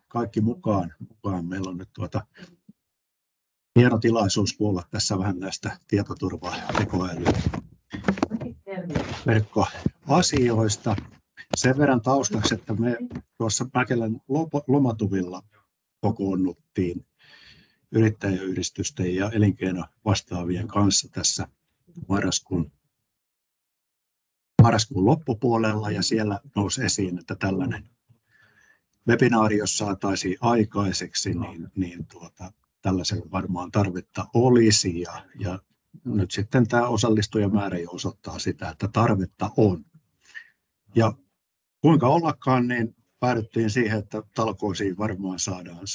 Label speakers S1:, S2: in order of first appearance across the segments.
S1: kaikki mukaan. Meillä on nyt hieno tilaisuus kuulla tässä vähän näistä tietoturva- ja tekoälyverkkoasioista. Sen verran taustaksi, että me tuossa Mäkelän lomatuvilla kokoonnuttiin yrittäjäyhdistysten ja elinkeinovastaavien kanssa tässä marraskuun loppupuolella, ja siellä nousi esiin, että tällainen webinaari, jos saataisiin aikaiseksi, niin tällaiselle varmaan tarvetta olisi, ja nyt sitten tämä osallistujamäärä jo osoittaa sitä, että tarvetta on. Ja kuinka ollakaan, niin päädyttiin siihen, että talkoisiin varmaan saadaan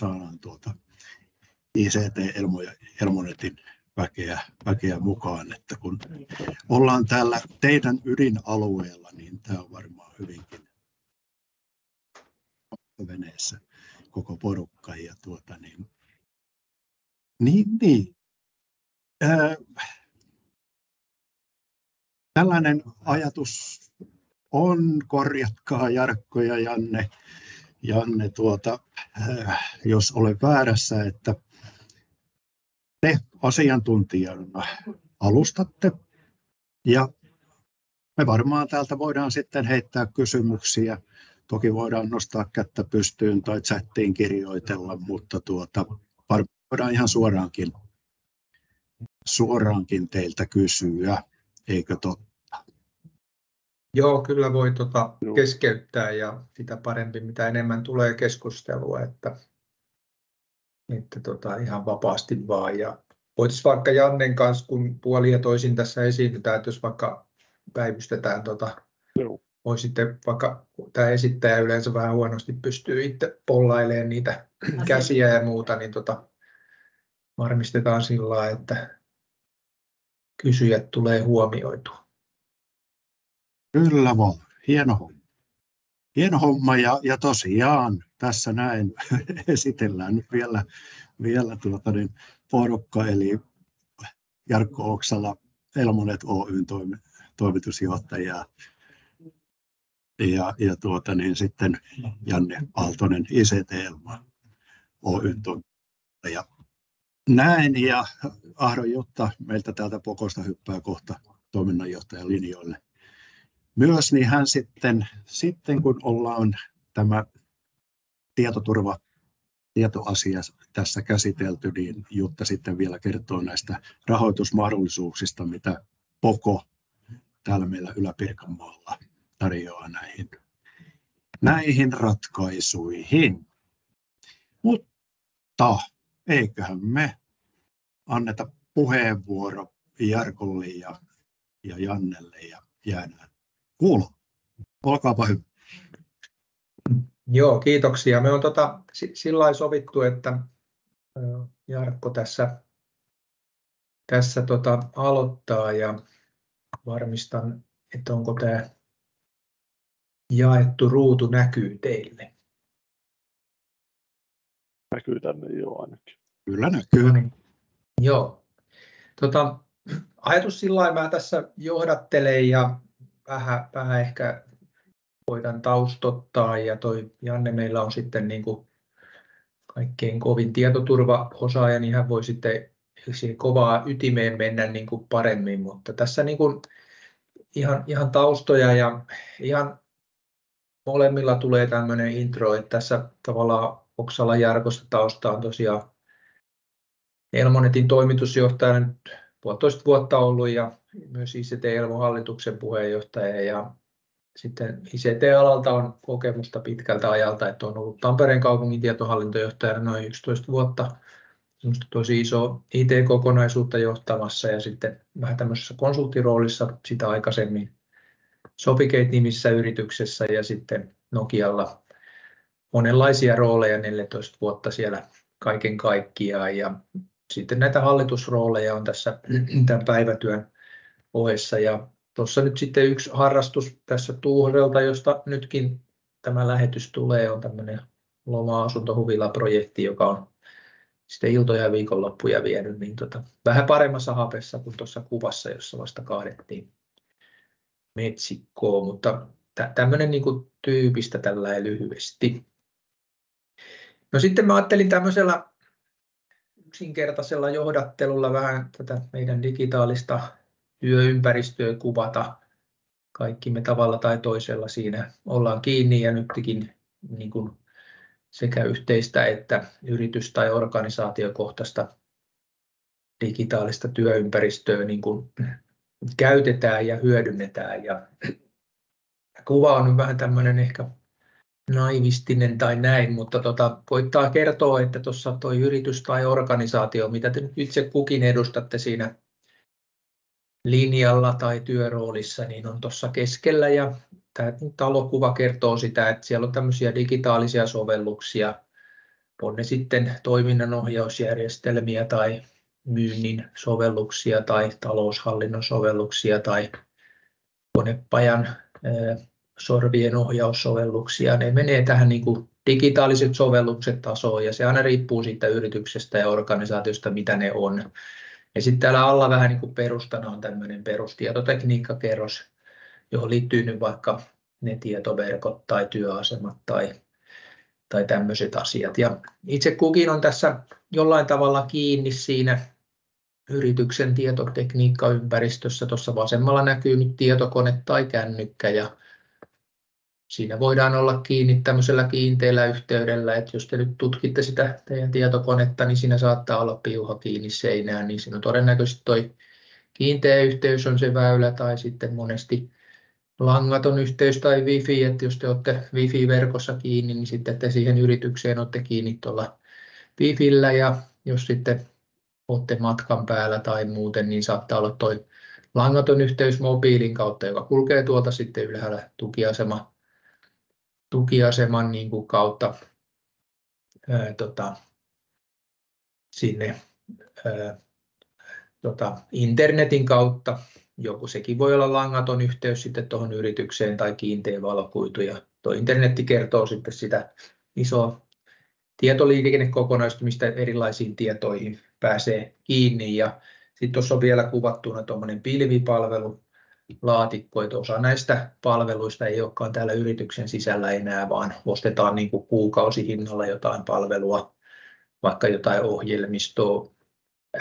S1: ICT-Elmonetin väkeä mukaan, että kun ollaan täällä teidän ydinalueella, niin tämä on varmaan hyvinkin veneessä koko porukka. Ja tällainen ajatus on, korjatkaa Jarkko ja Janne, jos olen väärässä, että te asiantuntijana alustatte, ja me varmaan täältä voidaan sitten heittää kysymyksiä. Toki voidaan nostaa kättä pystyyn tai chattiin kirjoitella, mutta voidaan ihan suoraankin teiltä kysyä, eikö totta?
S2: Joo, kyllä voi keskeyttää, ja sitä parempi, mitä enemmän tulee keskustelua, että ihan vapaasti vaan. Ja voitaisiin vaikka Jannen kanssa, kun puolin ja toisin tässä esiintytään, että jos vaikka päivystetään, voisitte vaikka, tämä esittäjä yleensä vähän huonosti pystyy itse pollailemaan niitä käsiä ja muuta, niin varmistetaan sillä lailla, että kysyjät tulee huomioitua.
S1: Kyllä vaan, hieno homma, ja tosiaan tässä näin esitellään nyt vielä porukka, eli Jarkko Oksala, Elmonet Oyn toimitusjohtaja, ja sitten Janne Aaltonen, ICT-Elmo Oyn toimitusjohtaja. Näin, ja Ahdon Jutta meiltä täältä Pokosta hyppää kohta toiminnanjohtajan linjoille. Myös niin hän sitten kun ollaan tämä tietoasia tässä käsitelty, niin Jutta sitten vielä kertoo näistä rahoitusmahdollisuuksista, mitä Poko täällä meillä Ylä-Pirkanmaalla tarjoaa näihin ratkaisuihin. Mutta eiköhän me anneta puheenvuoro Jarkolle ja Jannelle ja jäädään kuuloon. Olkaapa hyvä.
S2: Joo, kiitoksia. Me on sillä lailla sovittu, että Jarkko tässä aloittaa, ja varmistan, että onko tämä jaettu ruutu näkyy teille.
S3: Näkyy tänne jo ainakin.
S1: Kyllä näkyy.
S2: No niin. Joo. Ajatus sillä lailla, mä tässä johdattelen ja vähän ehkä voidaan taustottaa, ja toi Janne meillä on sitten niin kuin kaikkein kovin tietoturvaosaaja, niin hän voi sitten siihen kovaa ytimeen mennä niin kuin paremmin, mutta tässä niin kuin ihan taustoja, ja ihan molemmilla tulee tämmöinen intro, että tässä tavallaan Oksala Jarkosta tausta on tosiaan Elmonetin toimitusjohtajana nyt 1,5 vuotta ollut, ja myös ICT-Elmon hallituksen puheenjohtaja, ja sitten ICT-alalta on kokemusta pitkältä ajalta, että on ollut Tampereen kaupungin tietohallintojohtajana noin 11 vuotta, tosi iso IT-kokonaisuutta johtamassa, ja sitten vähän tämmöisessä konsulttiroolissa sitä aikaisemmin Sopicate-nimissä yrityksessä, ja sitten Nokialla monenlaisia rooleja, 14 vuotta siellä kaiken kaikkiaan, ja sitten näitä hallitusrooleja on tässä tämän päivätyön ohessa, ja tuossa nyt sitten yksi harrastus tässä Tuuhrelta, josta nytkin tämä lähetys tulee, on tämmöinen loma-asuntohuvila-projekti, joka on sitten iltoja ja viikonloppuja vienyt niin vähän paremmassa hapessa kuin tuossa kuvassa, jossa vasta kaadettiin metsikkoa, mutta tämmöinen niin kuin tyypistä tällä lyhyesti. No sitten mä ajattelin tämmöisellä yksinkertaisella johdattelulla vähän tätä meidän digitaalista työympäristöä kuvata. Kaikki me tavalla tai toisella siinä ollaan kiinni ja nytkin niin kuin sekä yhteistä että yritys- tai organisaatiokohtaista digitaalista työympäristöä niin kuin käytetään ja hyödynnetään. Ja kuva on nyt vähän tämmöinen ehkä naivistinen tai näin, mutta koittaa kertoa, että tuossa tuo yritys tai organisaatio, mitä te nyt itse kukin edustatte siinä linjalla tai työroolissa, niin on tuossa keskellä. Ja tämä talokuva kertoo sitä, että siellä on tämmöisiä digitaalisia sovelluksia, on ne sitten toiminnanohjausjärjestelmiä tai myynnin sovelluksia tai taloushallinnon sovelluksia tai konepajan sorvien ohjaussovelluksia. Ne menee tähän niin kuin digitaaliset sovellukset tasoon ja se aina riippuu siitä yrityksestä ja organisaatiosta, mitä ne on. Ja sitten täällä alla vähän niin kuin perustana on tämmöinen perustietotekniikkakerros, johon liittyy nyt vaikka ne tietoverkot tai työasemat tai tämmöiset asiat. Ja itse kukin on tässä jollain tavalla kiinni siinä yrityksen tietotekniikkaympäristössä. Tuossa vasemmalla näkyy nyt tietokone tai kännykkä ja siinä voidaan olla kiinni tämmöisellä kiinteällä yhteydellä, että jos te nyt tutkitte sitä teidän tietokonetta, niin siinä saattaa olla piuha kiinni seinään, niin siinä on todennäköisesti tuo kiinteä yhteys on se väylä tai sitten monesti langaton yhteys tai wifi, että jos te olette wifi-verkossa kiinni, niin sitten te siihen yritykseen olette kiinni tuolla wifillä ja jos sitten olette matkan päällä tai muuten, niin saattaa olla tuo langaton yhteys mobiilin kautta, joka kulkee tuolta sitten ylhäällä tukiaseman niin kuin kautta sinne internetin kautta. Sekin voi olla langaton yhteys sitten tuohon yritykseen tai kiinteä valokuitu. Ja tuo internetti kertoo sitten sitä isoa tietoliikennekokonaisuutta, mistä erilaisiin tietoihin pääsee kiinni. Ja sitten tuossa on vielä kuvattuna tuommoinen pilvipalvelu, laatikko, että osa näistä palveluista ei olekaan täällä yrityksen sisällä enää, vaan ostetaan niin kuin kuukausihinnalla jotain palvelua, vaikka jotain ohjelmistoa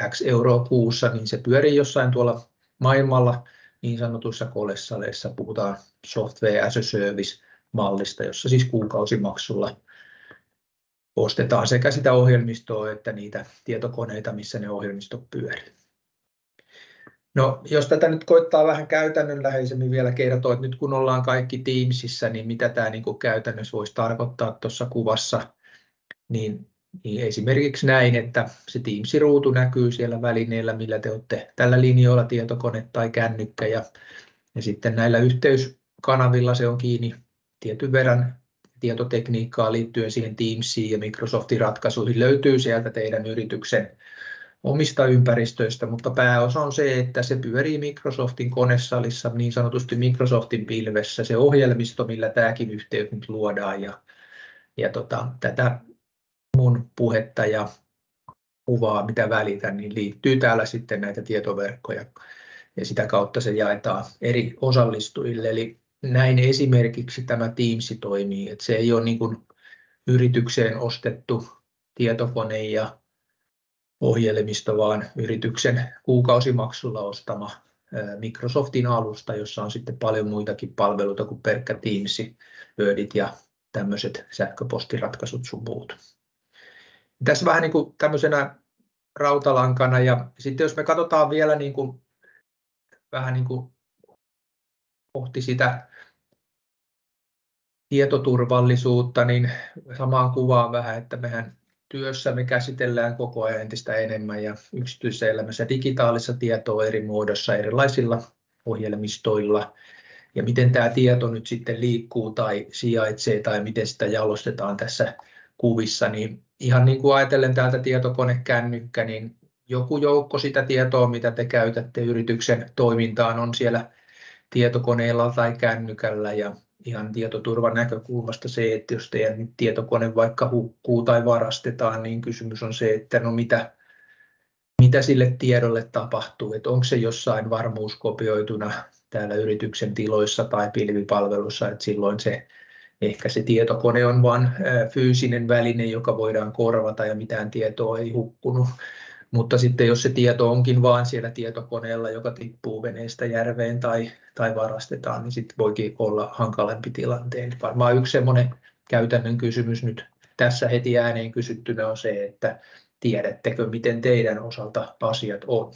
S2: X euroa kuussa, niin se pyörii jossain tuolla maailmalla niin sanotuissa kolessaleissa. Puhutaan software as a service-mallista, jossa siis kuukausimaksulla ostetaan sekä sitä ohjelmistoa että niitä tietokoneita, missä ne ohjelmistot pyörii. No, jos tätä nyt koittaa vähän käytännönläheisemmin vielä kertoa, että nyt kun ollaan kaikki Teamsissa, niin mitä tämä niin kuin käytännössä voisi tarkoittaa tuossa kuvassa, niin esimerkiksi näin, että se Teams-ruutu näkyy siellä välineellä, millä te olette tällä linjoilla, tietokone tai kännykkä, ja sitten näillä yhteyskanavilla se on kiinni tietyn verran tietotekniikkaa liittyen siihen Teamsiin ja Microsoftin ratkaisuihin löytyy sieltä teidän yrityksen omista ympäristöistä, mutta pääosa on se, että se pyörii Microsoftin konesalissa, niin sanotusti Microsoftin pilvessä, se ohjelmisto, millä tämäkin yhteys nyt luodaan. Ja tätä mun puhetta ja kuvaa, mitä välitän, niin liittyy täällä sitten näitä tietoverkkoja ja sitä kautta se jaetaan eri osallistujille. Eli näin esimerkiksi tämä Teams toimii, että se ei ole niin kuin yritykseen ostettu tietokone ja ohjelmisto, vaan yrityksen kuukausimaksulla ostama Microsoftin alusta, jossa on sitten paljon muitakin palveluita kuin pelkkä Teams, Wordit ja tämmöiset sähköpostiratkaisut sun muut. Tässä vähän niin kuin tämmöisenä rautalankana, ja sitten jos me katsotaan vielä niin kuin, vähän niin kuin kohti sitä tietoturvallisuutta, niin samaan kuvaan vähän, että mehän työssä me käsitellään koko ajan entistä enemmän ja yksityisessä elämässä digitaalista tietoa eri muodossa, erilaisilla ohjelmistoilla. Ja miten tämä tieto nyt sitten liikkuu tai sijaitsee tai miten sitä jalostetaan tässä kuvissa, niin ihan niin kuin ajatellen täältä tietokonekännykkä, niin joku joukko sitä tietoa, mitä te käytätte yrityksen toimintaan, on siellä tietokoneella tai kännykällä, ja ihan tietoturvan näkökulmasta se, että jos teidän tietokone vaikka hukkuu tai varastetaan, niin kysymys on se, että no mitä sille tiedolle tapahtuu, että onko se jossain varmuuskopioituna täällä yrityksen tiloissa tai pilvipalvelussa, että silloin se ehkä se tietokone on vain fyysinen väline, joka voidaan korvata ja mitään tietoa ei hukkunut. Mutta sitten jos se tieto onkin vaan siellä tietokoneella, joka tippuu veneestä järveen tai varastetaan, niin sitten voikin olla hankalampi tilanteen. Varmaan yksi semmoinen käytännön kysymys nyt tässä heti ääneen kysyttynä on se, että tiedättekö, miten teidän osalta asiat on.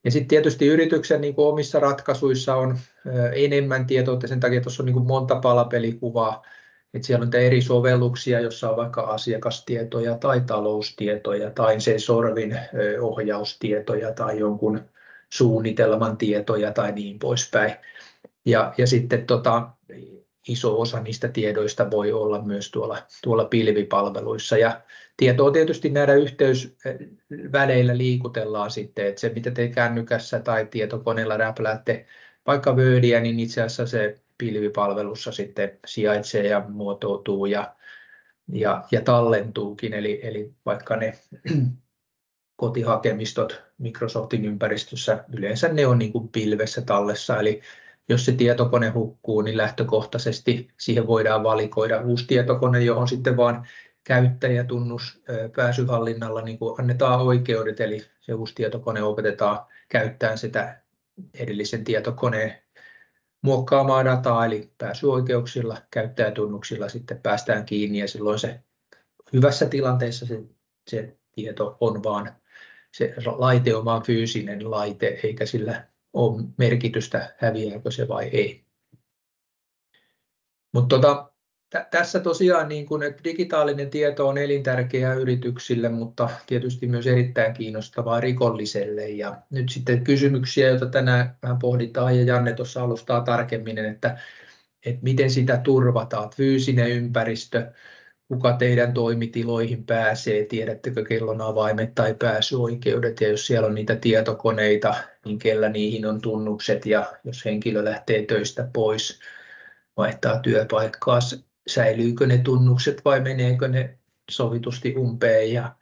S2: Ja sitten tietysti yrityksen niin kuin omissa ratkaisuissa on enemmän tietoa, sen takia tuossa on niin kuin monta palapelikuvaa, että siellä on eri sovelluksia, jossa on vaikka asiakastietoja tai taloustietoja tai Sorvin ohjaustietoja tai jonkun suunnitelman tietoja tai niin poispäin. Ja sitten iso osa niistä tiedoista voi olla myös tuolla pilvipalveluissa. Ja tietoa tietysti näillä yhteysväleillä liikutellaan sitten, että se mitä te kännykässä tai tietokoneella räpläätte vaikka Wordia, niin itse asiassa se pilvipalvelussa sitten sijaitsee ja muotoutuu ja tallentuukin, eli vaikka ne kotihakemistot Microsoftin ympäristössä, yleensä ne on niin kuin pilvessä tallessa, eli jos se tietokone hukkuu, niin lähtökohtaisesti siihen voidaan valikoida uusi tietokone, johon sitten vaan käyttäjätunnus pääsyhallinnalla niin kuin annetaan oikeudet, eli se uusi tietokone opetetaan käyttämään sitä edellisen tietokoneen muokkaamaa dataa, eli pääsyoikeuksilla, käyttäjätunnuksilla sitten päästään kiinni, ja silloin se hyvässä tilanteessa se tieto on vaan, se laite on vaan fyysinen laite, eikä sillä ole merkitystä, häviääkö se vai ei. Mutta tässä tosiaan niin kun, että digitaalinen tieto on elintärkeää yrityksille, mutta tietysti myös erittäin kiinnostavaa rikolliselle. Ja nyt sitten kysymyksiä, joita tänään vähän pohditaan, ja Janne tuossa alustaa tarkemmin, että miten sitä turvataan. Fyysinen ympäristö, kuka teidän toimitiloihin pääsee, tiedättekö kellon avaimet tai pääsyoikeudet, ja jos siellä on niitä tietokoneita, niin kellä niihin on tunnukset, ja jos henkilö lähtee töistä pois, vaihtaa työpaikkaa, säilyykö ne tunnukset vai meneekö ne sovitusti umpeen. Ja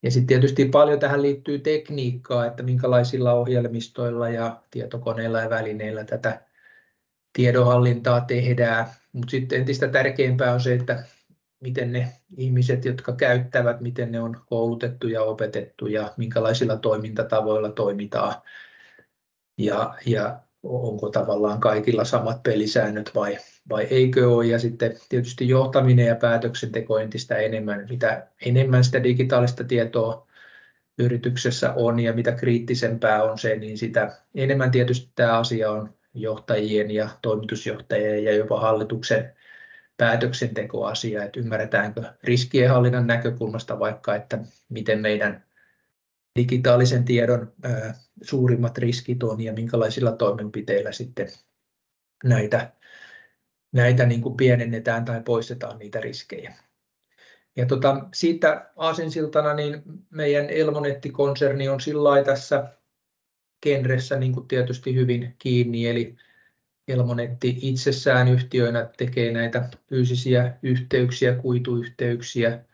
S2: sitten tietysti paljon tähän liittyy tekniikkaa, että minkälaisilla ohjelmistoilla ja tietokoneilla ja välineillä tätä tiedonhallintaa tehdään, mutta sitten entistä tärkeämpää on se, että miten ne ihmiset, jotka käyttävät, miten ne on koulutettu ja opetettu ja minkälaisilla toimintatavoilla toimitaan ja onko tavallaan kaikilla samat pelisäännöt vai eikö ole. Ja sitten tietysti johtaminen ja päätöksenteko entistä enemmän, mitä enemmän sitä digitaalista tietoa yrityksessä on ja mitä kriittisempää on se, niin sitä enemmän tietysti tämä asia on johtajien ja toimitusjohtajien ja jopa hallituksen päätöksentekoasia, että ymmärretäänkö riskienhallinnan näkökulmasta vaikka, että miten meidän digitaalisen tiedon suurimmat riskit on ja minkälaisilla toimenpiteillä sitten näitä niin kuin pienennetään tai poistetaan niitä riskejä. Ja siitä aasinsiltana niin meidän Elmonetti-konserni on sillä tässä genressä niin kuin tietysti hyvin kiinni, eli Elmonetti itsessään yhtiönä tekee näitä fyysisiä yhteyksiä, kuituyhteyksiä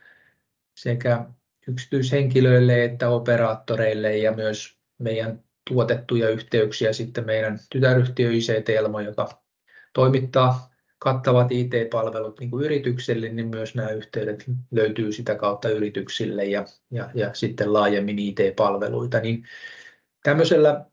S2: sekä yksityishenkilöille että operaattoreille ja myös meidän tuotettuja yhteyksiä sitten meidän tytäryhtiö ICT-Elmo, joka toimittaa kattavat IT-palvelut niin kuin yritykselle, niin myös nämä yhteydet löytyy sitä kautta yrityksille ja sitten laajemmin IT-palveluita. Niin tämmöisellä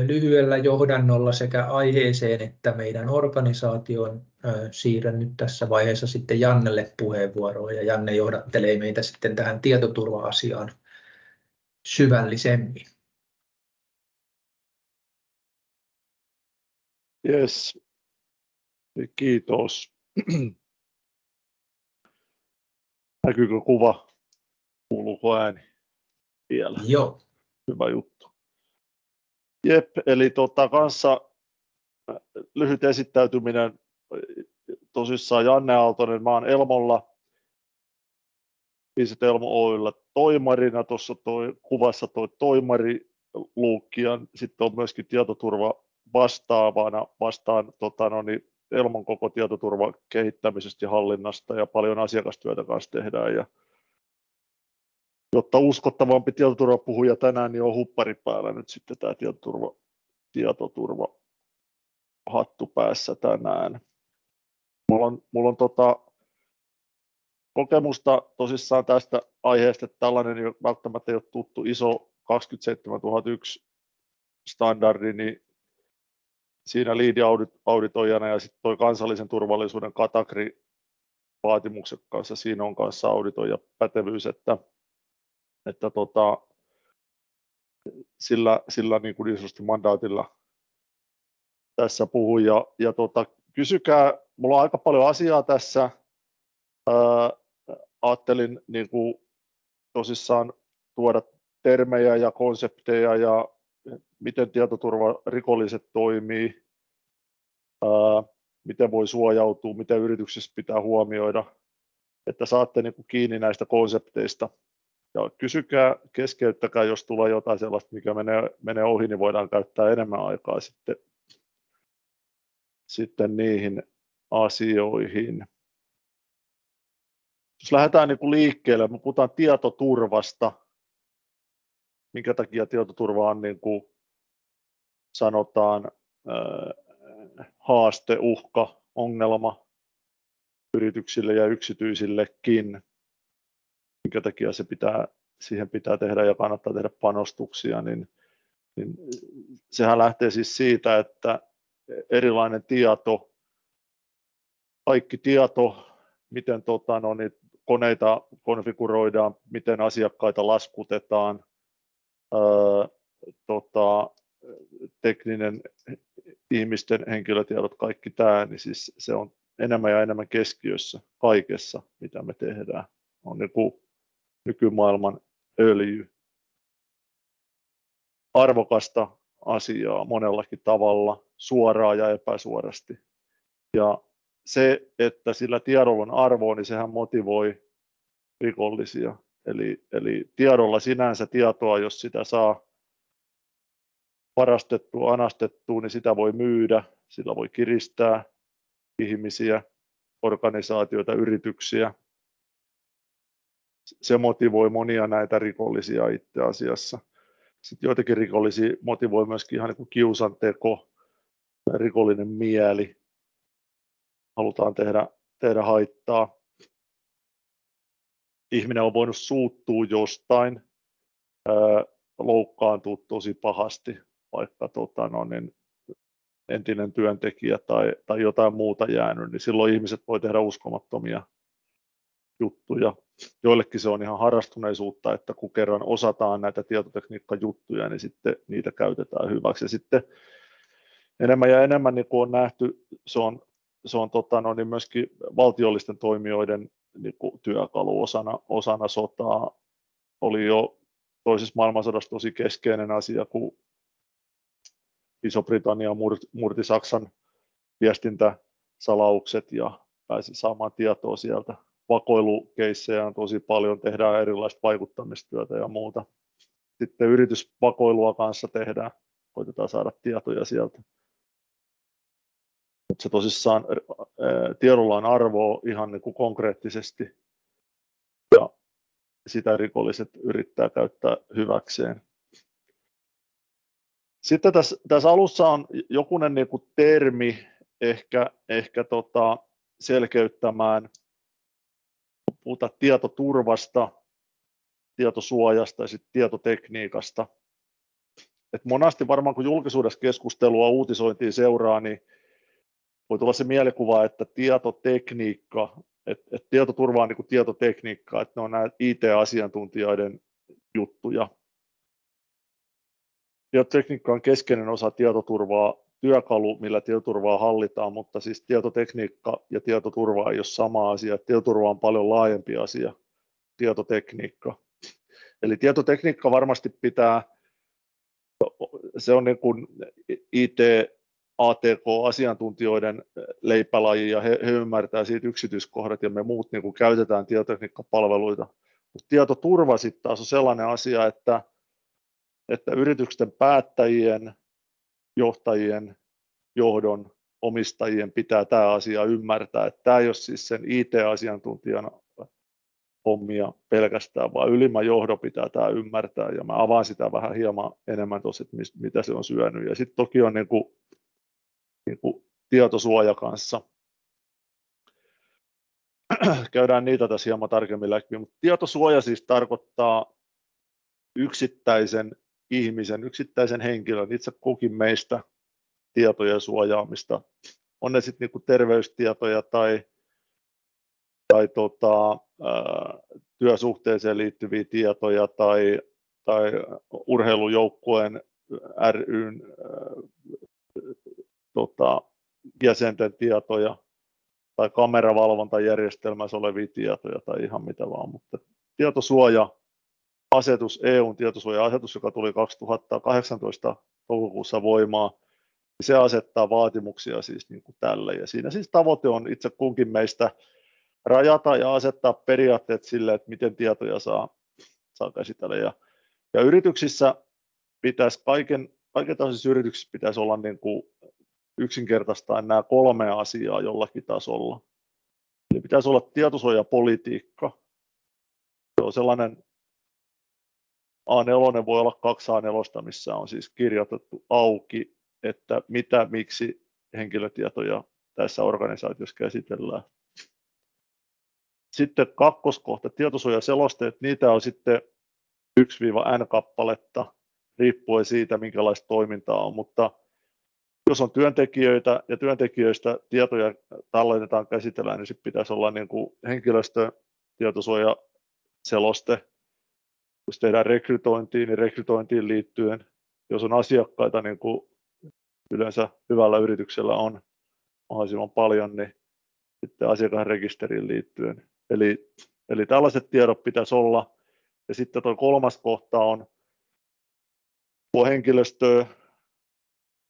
S2: lyhyellä johdannolla sekä aiheeseen että meidän organisaatioon siirrän nyt tässä vaiheessa sitten Jannelle puheenvuoroa, ja Janne johdattelee meitä sitten tähän tietoturva-asiaan syvällisemmin.
S3: Yes. Kiitos. Näkyykö kuva? Kuuluuko ääni vielä?
S2: Joo.
S3: Hyvä juttu. Jep, eli kanssa lyhyt esittäytyminen. Tosissaan Janne Aaltonen, mä oon Elmolla, ICT Elmo Oy:llä toimarina, tuossa kuvassa toimariluukki, ja sitten on myöskin tietoturva vastaavana, vastaan Elmon koko tietoturvan kehittämisestä ja hallinnasta, ja paljon asiakastyötä kanssa tehdään. Ja jotta uskottavampi tietoturvapuhuja tänään, niin on huppari päällä nyt sitten tämä tietoturva hattu päässä tänään. Mulla on kokemusta tosissaan tästä aiheesta, että tällainen ei välttämättä ei ole tuttu ISO 27001 standardi, niin siinä lead-auditoijana ja sitten tuo kansallisen turvallisuuden kategori-vaatimukset kanssa, siinä on kanssa auditoija pätevyys, että sillä niin kuin isosti mandaatilla tässä puhun. Ja kysykää, mulla on aika paljon asiaa tässä. Ajattelin niin kuin tosissaan tuoda termejä ja konsepteja ja miten tietoturvarikolliset toimii, miten voi suojautua, miten yrityksissä pitää huomioida, että saatte niin kuin kiinni näistä konsepteista. Ja kysykää, keskeyttäkää, jos tulee jotain sellaista, mikä menee ohi, niin voidaan käyttää enemmän aikaa sitten niihin asioihin. Jos lähdetään niin kuin liikkeelle, me puhutaan tietoturvasta, minkä takia tietoturva on niin kuin sanotaan haaste, uhka, ongelma yrityksille ja yksityisillekin, minkä takia siihen pitää tehdä ja kannattaa tehdä panostuksia, niin sehän lähtee siis siitä, että erilainen tieto, kaikki tieto, miten niin koneita konfiguroidaan, miten asiakkaita laskutetaan, tekninen ihmisten henkilötiedot, kaikki tämä, niin siis se on enemmän ja enemmän keskiössä kaikessa, mitä me tehdään. On niin kuin nykymaailman öljy. Arvokasta asiaa monellakin tavalla, suoraan ja epäsuorasti. Ja se, että sillä tiedolla on arvoa, niin sehän motivoi rikollisia. Eli tiedolla sinänsä tietoa, jos sitä saa varastettua, anastettua, niin sitä voi myydä, sillä voi kiristää ihmisiä, organisaatioita, yrityksiä. Se motivoi monia näitä rikollisia itse asiassa. Sitten joitakin rikollisia motivoi myöskin ihan niin kuin kiusanteko, rikollinen mieli. Halutaan tehdä haittaa. Ihminen on voinut suuttua jostain, loukkaantua tosi pahasti, vaikka entinen työntekijä tai jotain muuta jäänyt, niin silloin ihmiset voi tehdä uskomattomia juttuja. Joillekin se on ihan harrastuneisuutta, että kun kerran osataan näitä tietotekniikkajuttuja, niin sitten niitä käytetään hyväksi. Ja sitten enemmän ja enemmän, niin kuin on nähty, se on niin myöskin valtiollisten toimijoiden niin kuin työkalu osana sotaa. Oli jo toisessa maailmansodassa tosi keskeinen asia, kun Iso-Britannia murti Saksan viestintäsalaukset ja pääsi saamaan tietoa sieltä. Vakoilukeissejä on tosi paljon, tehdään erilaista vaikuttamistyötä ja muuta. Sitten yritysvakoilua kanssa tehdään, koitetaan saada tietoja sieltä. Mutta se tosissaan tiedolla on arvoa ihan niin kuin konkreettisesti ja sitä rikolliset yrittää käyttää hyväkseen. Sitten tässä alussa on jokunen niin kuin termi ehkä selkeyttämään. Puhutaan tietoturvasta, tietosuojasta ja sitten tietotekniikasta. Et monasti varmaan kun julkisuudessa keskustelua uutisointiin seuraa, niin voi tulla se mielikuva, että tietotekniikka, että tietoturva on niin kuin tietotekniikka, että ne on nämä IT-asiantuntijoiden juttuja. Tietotekniikka on keskeinen osa tietoturvaa, työkalu, millä tietoturvaa hallitaan, mutta siis tietotekniikka ja tietoturva ei ole sama asia. Tietoturva on paljon laajempi asia, tietotekniikka. Eli tietotekniikka varmasti pitää, se on niin kuin IT-ATK-asiantuntijoiden leipälaji ja he ymmärtää siitä yksityiskohdat ja me muut niin kuin käytetään tietotekniikkapalveluita. Mutta tietoturva sitten taas on sellainen asia, että yritysten päättäjien, johtajien, johdon, omistajien pitää tämä asia ymmärtää, että tämä ei ole siis sen IT-asiantuntijan hommia pelkästään, vaan ylimmän johdon pitää tämä ymmärtää, ja mä avaan sitä vähän hieman enemmän tuossa, että mitä se on syönyt. Ja sitten toki on niin kuin tietosuoja kanssa. käydään niitä tässä hieman tarkemmin läpi, mutta tietosuoja siis tarkoittaa yksittäisen ihmisen, yksittäisen henkilön, itse kukin meistä tietojen suojaamista. On ne sitten niinku terveystietoja tai työsuhteeseen liittyviä tietoja tai urheilujoukkueen ry:n jäsenten tietoja tai kameravalvontajärjestelmässä olevia tietoja tai ihan mitä vaan, mutta tietosuoja-asetus, EUn tietosuoja-asetus, joka tuli 2018 toukokuussa voimaan, se asettaa vaatimuksia siis niin kuin tälle, ja siinä siis tavoite on itse kunkin meistä rajata ja asettaa periaatteet sille, että miten tietoja saa käsitellä, ja yrityksissä pitäisi kaikenlaisissa yrityksissä pitäisi olla niin kuin yksinkertaistaan nämä 3 asiaa jollakin tasolla. Eli pitäisi olla tietosuojapolitiikka. Se on sellainen A4 voi olla 2 A4, missä on siis kirjoitettu auki, että mitä, miksi henkilötietoja tässä organisaatiossa käsitellään. Sitten 2. kohta, tietosuojaselosteet, niitä on sitten 1-N kappaletta, riippuen siitä, minkälaista toimintaa on, mutta jos on työntekijöitä ja työntekijöistä tietoja tallennetaan, käsitellään, niin sitten pitäisi olla niin kuin henkilöstötietosuojaseloste. Jos tehdään rekrytointiin, niin rekrytointiin liittyen, jos on asiakkaita, niin kuin yleensä hyvällä yrityksellä on mahdollisimman paljon, niin sitten asiakasrekisteriin liittyen. Eli tällaiset tiedot pitäisi olla. Ja sitten tuo 3. kohta on, kun henkilöstöä,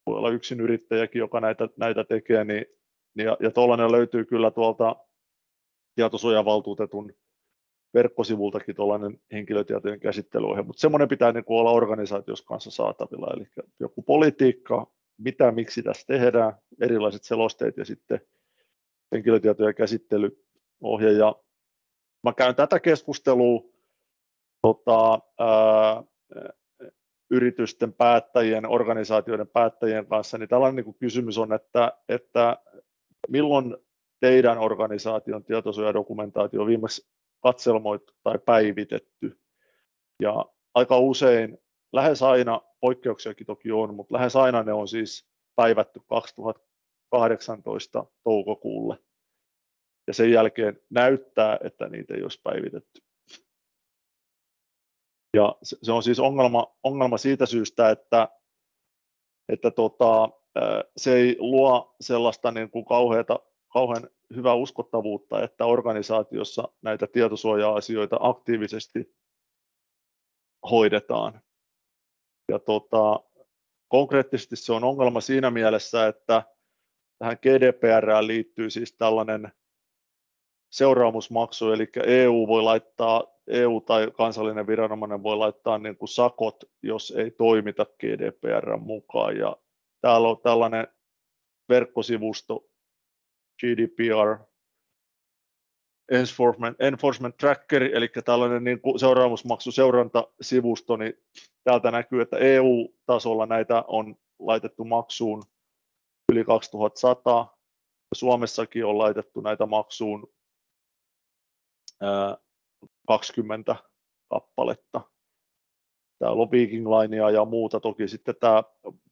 S3: voi olla yksinyrittäjäkin, joka näitä tekee, ja tuollainen löytyy kyllä tuolta tietosuojavaltuutetun verkkosivultakin tuollainen henkilötietojen käsittelyohje, mutta semmoinen pitää niin kuin olla organisaatiossa kanssa saatavilla, eli joku politiikka, mitä, miksi tässä tehdään, erilaiset selosteet ja sitten henkilötietojen käsittelyohje. Ja mä käyn tätä keskustelua yritysten päättäjien, organisaatioiden päättäjien kanssa, niin tällainen niin kuin kysymys on, että milloin teidän organisaation tietosuojadokumentaatio on viimeksi katselmoitu tai päivitetty. Ja aika usein, lähes aina, poikkeuksiakin toki on, mutta lähes aina ne on siis päivätty 2018 toukokuulle. Ja sen jälkeen näyttää, että niitä ei olisi päivitetty. Ja se on siis ongelma siitä syystä, että se ei luo sellaista niin kuin kauhean hyvää uskottavuutta, että organisaatiossa näitä tietosuoja-asioita aktiivisesti hoidetaan. Ja konkreettisesti se on ongelma siinä mielessä, että tähän GDPR:ään liittyy siis tällainen seuraamusmaksu, eli EU tai kansallinen viranomainen voi laittaa niin kuin sakot, jos ei toimita GDPR:n mukaan. Ja täällä on tällainen verkkosivusto GDPR Enforcement Tracker, eli tällainen niin kuin seuraamusmaksuseuranasivusto, niin täältä näkyy, että EU-tasolla näitä on laitettu maksuun yli 2100. Suomessakin on laitettu näitä maksuun 20 kappaletta. Täällä on Viking Linea ja muuta, toki sitten tämä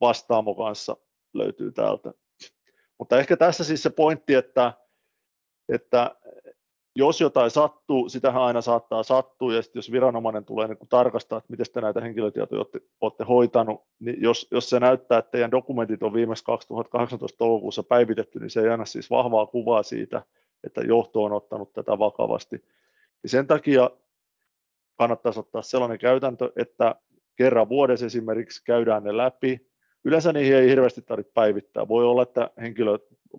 S3: Vastaamo kanssa löytyy täältä. Mutta ehkä tässä siis se pointti, että jos jotain sattuu, sitähän aina saattaa sattua, ja sitten jos viranomainen tulee niin kuin tarkastaa, että miten te näitä henkilötietoja olette hoitanut, niin jos se näyttää, että teidän dokumentit on viimeksi 2018 toukokuussa päivitetty, niin se ei anna siis vahvaa kuvaa siitä, että johto on ottanut tätä vakavasti. Ja sen takia kannattaisi ottaa sellainen käytäntö, että kerran vuodessa esimerkiksi käydään ne läpi. Yleensä niihin ei hirveästi tarvitse päivittää. Voi olla, että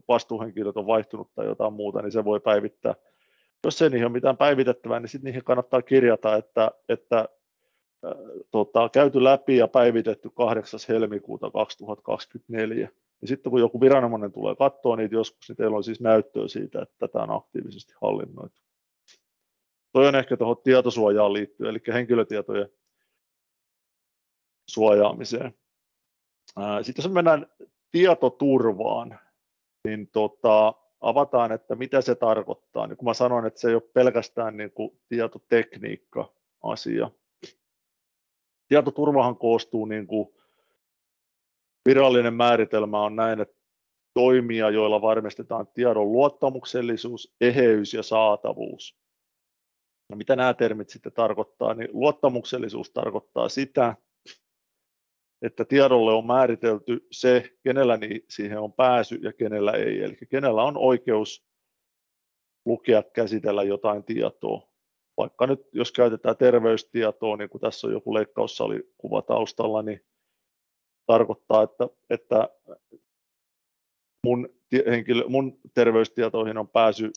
S3: vastuuhenkilöt on vaihtunut tai jotain muuta, niin se voi päivittää. Jos ei niihin ole mitään päivitettävää, niin sitten niihin kannattaa kirjata, että käyty läpi ja päivitetty 8. helmikuuta 2024. Ja sitten kun joku viranomainen tulee katsoa niitä joskus, niin teillä on siis näyttöä siitä, että tätä on aktiivisesti hallinnoitu. Toi on ehkä tuohon tietosuojaan liittyen, eli henkilötietojen suojaamiseen. Sitten jos mennään tietoturvaan, niin avataan, että mitä se tarkoittaa. Niin kun mä sanoin, että se ei ole pelkästään niin kuin tietotekniikka-asia. Tietoturvahan koostuu, niin kuin virallinen määritelmä on näin, että toimia, joilla varmistetaan tiedon luottamuksellisuus, eheys ja saatavuus. No, mitä nämä termit sitten tarkoittaa? Niin luottamuksellisuus tarkoittaa sitä, että tiedolle on määritelty se, kenellä siihen on pääsy ja kenellä ei. Eli kenellä on oikeus lukea, käsitellä jotain tietoa. Vaikka nyt jos käytetään terveystietoa, niin kuin tässä on joku leikkaussalikuva taustalla, niin tarkoittaa, että mun terveystietoihin on pääsy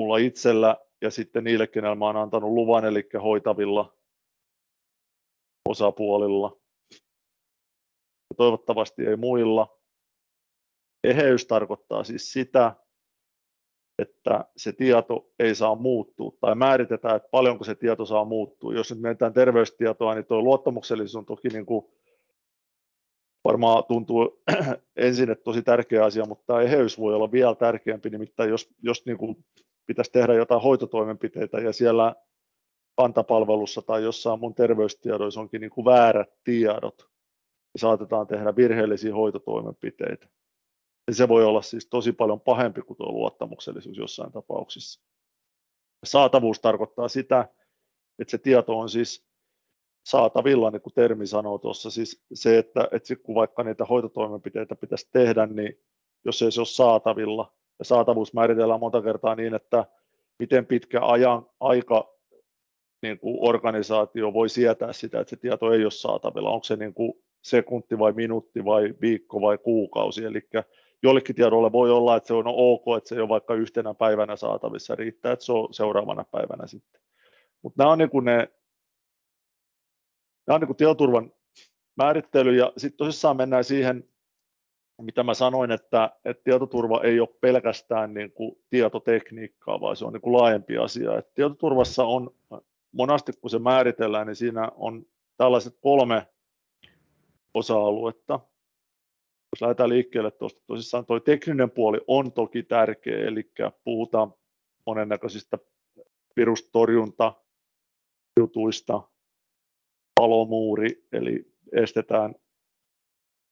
S3: mulla itsellä ja sitten niille, kenellä mä oon antanut luvan, eli hoitavilla osapuolilla. Ja toivottavasti ei muilla. Eheys tarkoittaa siis sitä, että se tieto ei saa muuttua tai määritetään, että paljonko se tieto saa muuttua. Jos nyt mietitään terveystietoa, niin tuo luottamuksellisuus on toki niin kuin varmaan tuntuu ensin, että tosi tärkeä asia, mutta tämä eheys voi olla vielä tärkeämpi, nimittäin jos niin kuin pitäisi tehdä jotain hoitotoimenpiteitä ja siellä kantapalvelussa tai jossain mun terveystiedoissa onkin niin kuin väärät tiedot, niin saatetaan tehdä virheellisiä hoitotoimenpiteitä. Ja se voi olla siis tosi paljon pahempi kuin tuo luottamuksellisuus jossain tapauksissa. Saatavuus tarkoittaa sitä, että se tieto on siis saatavilla, niin kuin termi sanoo tuossa, siis se, että kun vaikka niitä hoitotoimenpiteitä pitäisi tehdä, niin jos ei se ole saatavilla, ja saatavuus määritellään monta kertaa niin, että miten pitkä aika niin kuin organisaatio voi sietää sitä, että se tieto ei ole saatavilla, onko se niin kuin sekunti vai minuutti vai viikko vai kuukausi, eli jollekin tiedolle voi olla, että se on ok, että se ei ole vaikka yhtenä päivänä saatavissa, riittää, että se on seuraavana päivänä sitten. Mutta nämä on niin kuin tietoturvan määrittely, ja sitten tosissaan mennään siihen, mitä mä sanoin, että tietoturva ei ole pelkästään niin kuin tietotekniikkaa, vaan se on niin kuin laajempi asia. Et tietoturvassa on monasti, kun se määritellään, niin siinä on tällaiset 3 osa-aluetta. Jos lähdetään liikkeelle tuosta, tosissaan tuo tekninen puoli on toki tärkeä, eli puhutaan monennäköisistä virustorjuntajutuista, palomuuri, eli estetään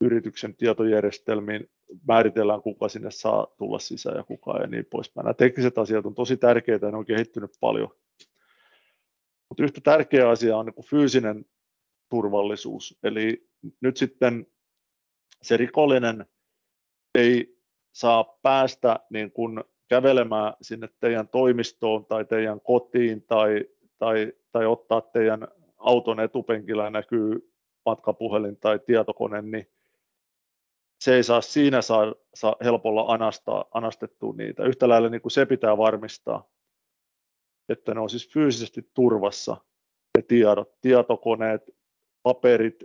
S3: yrityksen tietojärjestelmiin, määritellään kuka sinne saa tulla sisään ja kuka ja niin poispäin. Nämä tekniset asiat on tosi tärkeitä ja ne on kehittynyt paljon. Mutta yhtä tärkeä asia on niin kuin fyysinen turvallisuus. Eli nyt sitten se rikollinen ei saa päästä niin kuin kävelemään sinne teidän toimistoon tai teidän kotiin tai ottaa teidän auton etupenkillä näkyy matkapuhelin tai tietokone, niin se ei saa siinä saa helpolla anastettua niitä. Yhtä lailla niin kuin se pitää varmistaa, että ne on siis fyysisesti turvassa, ne tiedot, tietokoneet, paperit,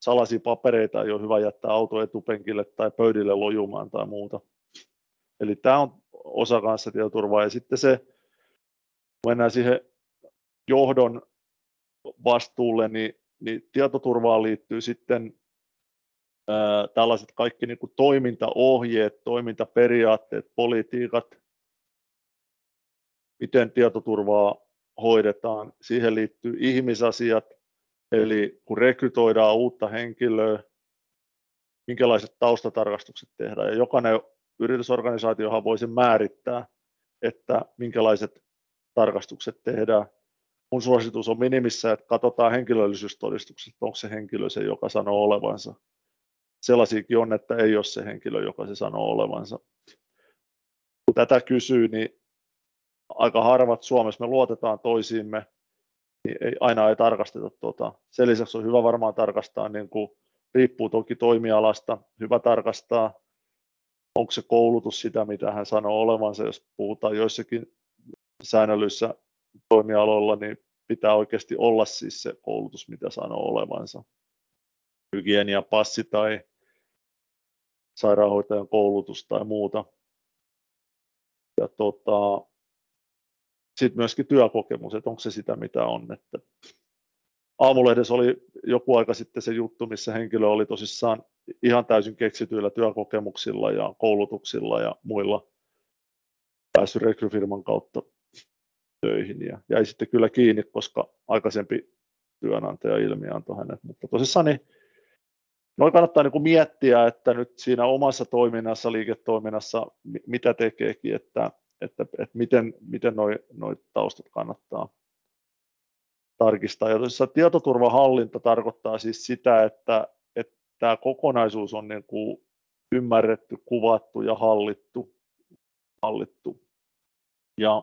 S3: salaisia papereita ei ole hyvä jättää auton etupenkille tai pöydille lojumaan tai muuta. Eli tämä on osa kanssa tietoturvaa. Ja sitten mennään siihen johdon vastuulle, niin tietoturvaan liittyy sitten tällaiset kaikki niin kuin toimintaohjeet, toimintaperiaatteet, politiikat, miten tietoturvaa hoidetaan. Siihen liittyy ihmisasiat, eli kun rekrytoidaan uutta henkilöä, minkälaiset taustatarkastukset tehdään. Ja jokainen yritysorganisaatiohan voi sen määrittää, että minkälaiset tarkastukset tehdään. Mun suositus on minimissä, että katsotaan henkilöllisyystodistukset, onko se henkilö se, joka sanoo olevansa. Sellaisiakin on, että ei ole se henkilö, joka se sanoo olevansa. Kun tätä kysyy, niin aika harvat Suomessa me luotetaan toisiimme, niin aina ei tarkasteta tuota. Sen lisäksi on hyvä varmaan tarkastaa, niin kuin, riippuu toki toimialasta, hyvä tarkastaa, onko se koulutus sitä, mitä hän sanoo olevansa. Jos puhutaan joissakin säännöllisissä toimialoilla, niin pitää oikeasti olla siis se koulutus, mitä sanoo olevansa. Hygieniapassi tai sairaanhoitajan koulutus tai muuta. Ja sitten myöskin työkokemus, että onko se sitä, mitä on. Että Aamulehdessä oli joku aika sitten se juttu, missä henkilö oli tosissaan ihan täysin keksityillä työkokemuksilla ja koulutuksilla ja muilla päässyt rekryfirman kautta töihin ja jäi sitten kyllä kiinni, koska aikaisempi työnantaja ilmiantoi hänet. Mutta tosissaan niin noin kannattaa niin kuin miettiä, että nyt siinä omassa toiminnassa, liiketoiminnassa, mitä tekeekin, että miten noi taustat kannattaa tarkistaa. Ja tosissaan tietoturvahallinta tarkoittaa siis sitä, että tämä kokonaisuus on niin kuin ymmärretty, kuvattu ja hallittu. Ja